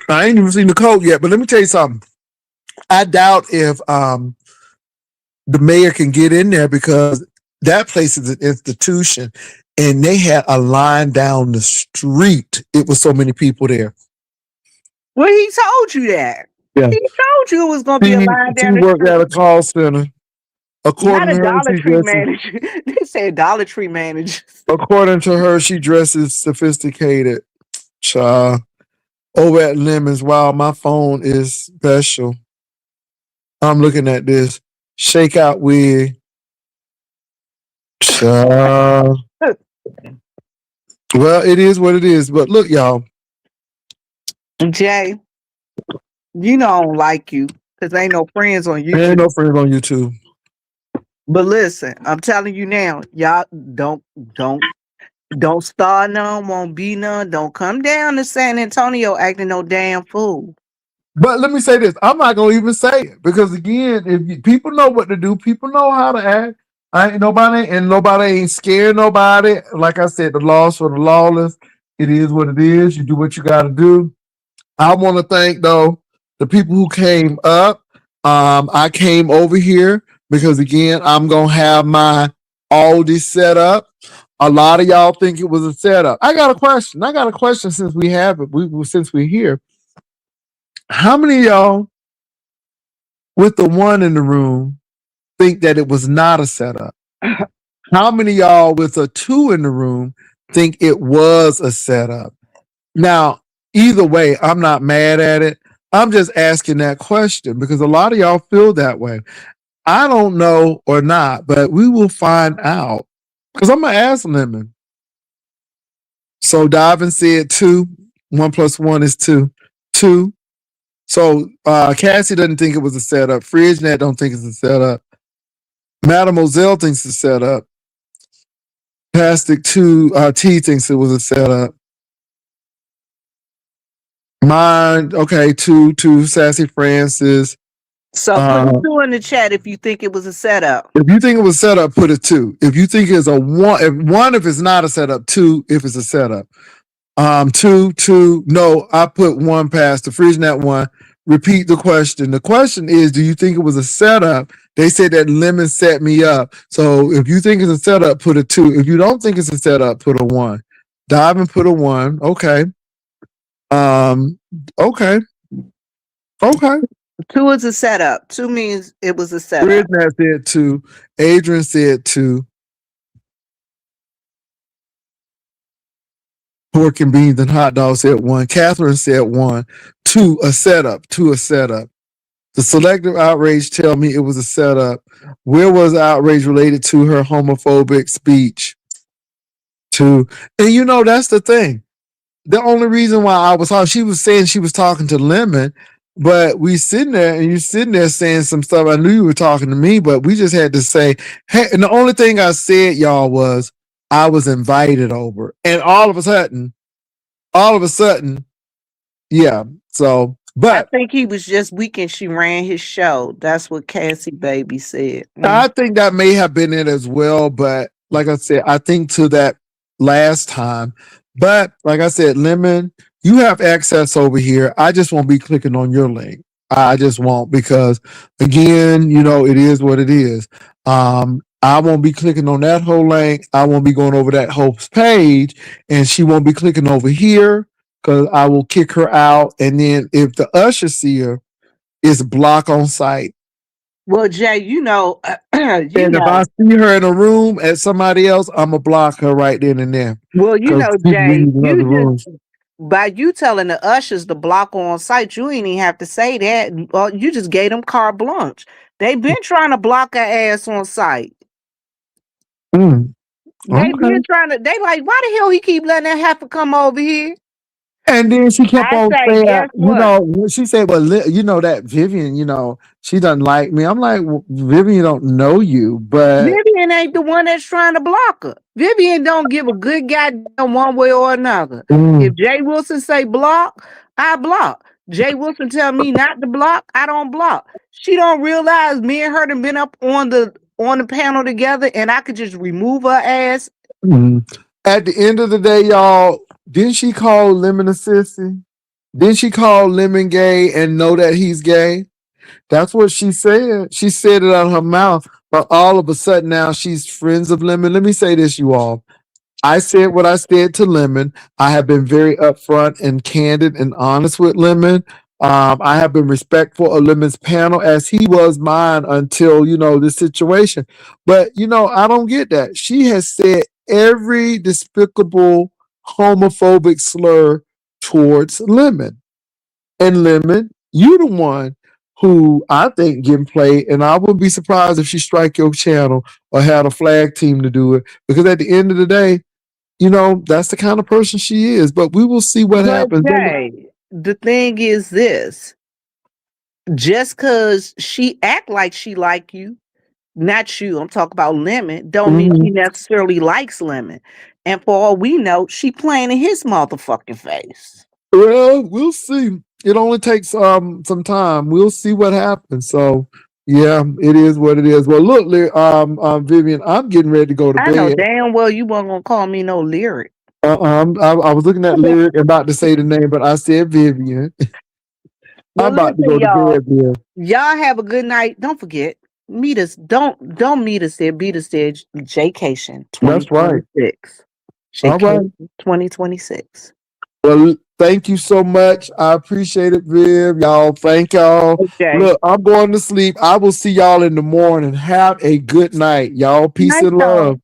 I ain't even seen the coat yet, but let me tell you something. I doubt if the mayor can get in there because that place is an institution, and they had a line down the street. It was so many people there. Well, he told you that. Yeah. He told you it was going to be a line She down the worked street. at a call center. Not According a to her, Dollar she Tree dresses. manager. They said Dollar Tree manager. According to her, she dresses sophisticated. Child. Over at Lemons, wow, my phone is special. I'm looking at this shakeout wig. Child. Well, it is what it is. But look, y'all. Jay, you know I don't like you because ain't no friends on There YouTube. ain't no friends on YouTube. But listen, I'm telling you now, y'all don't start none, won't be none. Don't come down to San Antonio acting no damn fool. But let me say this. I'm not gonna even say it because again, people know what to do, people know how to act. Nobody ain't scared nobody. Like I said, the laws for the lawless. It is what it is. You do what you gotta do. I want to thank though the people who came up. I came over here because again, I'm gonna have my Aldi set up. A lot of y'all think it was a setup. I got a question since we have it. Since we're here. How many of y'all with the one in the room think that it was not a setup? How many of y'all with a two in the room think it was a setup? Now, either way, I'm not mad at it. I'm just asking that question because a lot of y'all feel that way. I don't know or not, but we will find out because I'm going to ask Lemon. So Davin said 2. 1 + 1 is 2. 2. So Cassie doesn't think it was a setup. FridgeNet don't think it's a setup. Mademoiselle thinks it's a setup. Plastic 2 T thinks it was a setup. Mine, okay, 2 Sassy Francis. So put a 2 in the chat if you think it was a setup. If you think it was set up, put a 2. If you think it's a 1, if it's not a setup, 2 if it's a setup. 2. No, I put 1 past the FridgeNet 1. Repeat the question. The question is, do you think it was a setup? They said that Lemon set me up. So if you think it's a setup, put a 2. If you don't think it's a setup, put a 1. Dive and put a 1. Okay. Okay. 2 is a setup. 2 means it was a setup. FridgeNet said 2. Adrian said 2. Pork and beans and hot dogs said 1. Catherine said 1. 2, a setup. 2, a setup. The selective outrage tell me it was a setup. Where was the outrage related to her homophobic speech? 2. And that's the thing. The only reason why I was talking, she was saying she was talking to Lemon, but we sitting there and you sitting there saying some stuff. I knew you were talking to me, but we just had to say, hey, and the only thing I said, y'all, was I was invited over. And all of a sudden, yeah. So, but I think he was just weak and she ran his show. That's what Cassie Baby said. I think that may have been it as well. But like I said, I think to that last time. But like I said, Lemon, you have access over here. I just won't be clicking on your link. I just won't because again, it is what it is. I won't be clicking on that whole link. I won't be going over that whole page, and she won't be clicking over here because I will kick her out. And then if the usher see her, it's block on site. Well, Jay, if I see her in a room at somebody else, I'm gonna block her right then and there. Well, Jay, by you telling the ushers to block on site, you ain't even have to say that. You just gave them carte blanche. They've been trying to block her ass on site. Okay. They been trying to. They like, why the hell he keep letting that heifer come over here? And then she kept I on say, saying, guess you what? know, when she said, "Well, you know that Vivian, you know, she doesn't like me." I'm like, well, Vivian don't know you, but Vivian ain't the one that's trying to block her. Vivian don't give a good goddamn one way or another. If Jay Wilson say block, I block. Jay Wilson tell me not to block, I don't block. She don't realize me and her done been up on the panel together, and I could just remove her ass. At the end of the day, y'all, didn't she call Lemon a sissy? Didn't she call Lemon gay and know that he's gay? That's what she said. She said it out of her mouth, but all of a sudden now she's friends of Lemon. Let me say this, you all. I said what I said to Lemon. I have been very upfront and candid and honest with Lemon. I have been respectful of Lemon's panel as he was mine until, you know, this situation. But, you know, I don't get that. She has said every despicable homophobic slur towards Lemon. And Lemon, you the one who I think getting played, and I wouldn't be surprised if she strike your channel or had a flag team to do it. Because at the end of the day, you know, that's the kind of person she is. But we will see what But happens. Jay, the thing is this: just because she act like she like you, not you, I'm talking about Lemon, don't mean she necessarily likes Lemon. And for all we know, she playing in his motherfucking face. Well, we'll see. It only takes some time. We'll see what happens. So yeah, it is what it is. Well, look, Vivian, I'm getting ready to go to I know bed. damn well you weren't gonna call me no lyric. I was looking at Lyric and about to say the name, but I said Vivian. Well, I'm about to listen, go to y'all. bed, Viv. Y'all have a good night. Don't forget, meet us. Don't meet us there. Beat us there. Jaycation That's right. 2026. All right. Jaycation 2026. Well, thank you so much. I appreciate it, Viv. Y'all, thank y'all. Okay. Look, I'm going to sleep. I will see y'all in the morning. Have a good night, y'all. Peace Night, and y'all. love.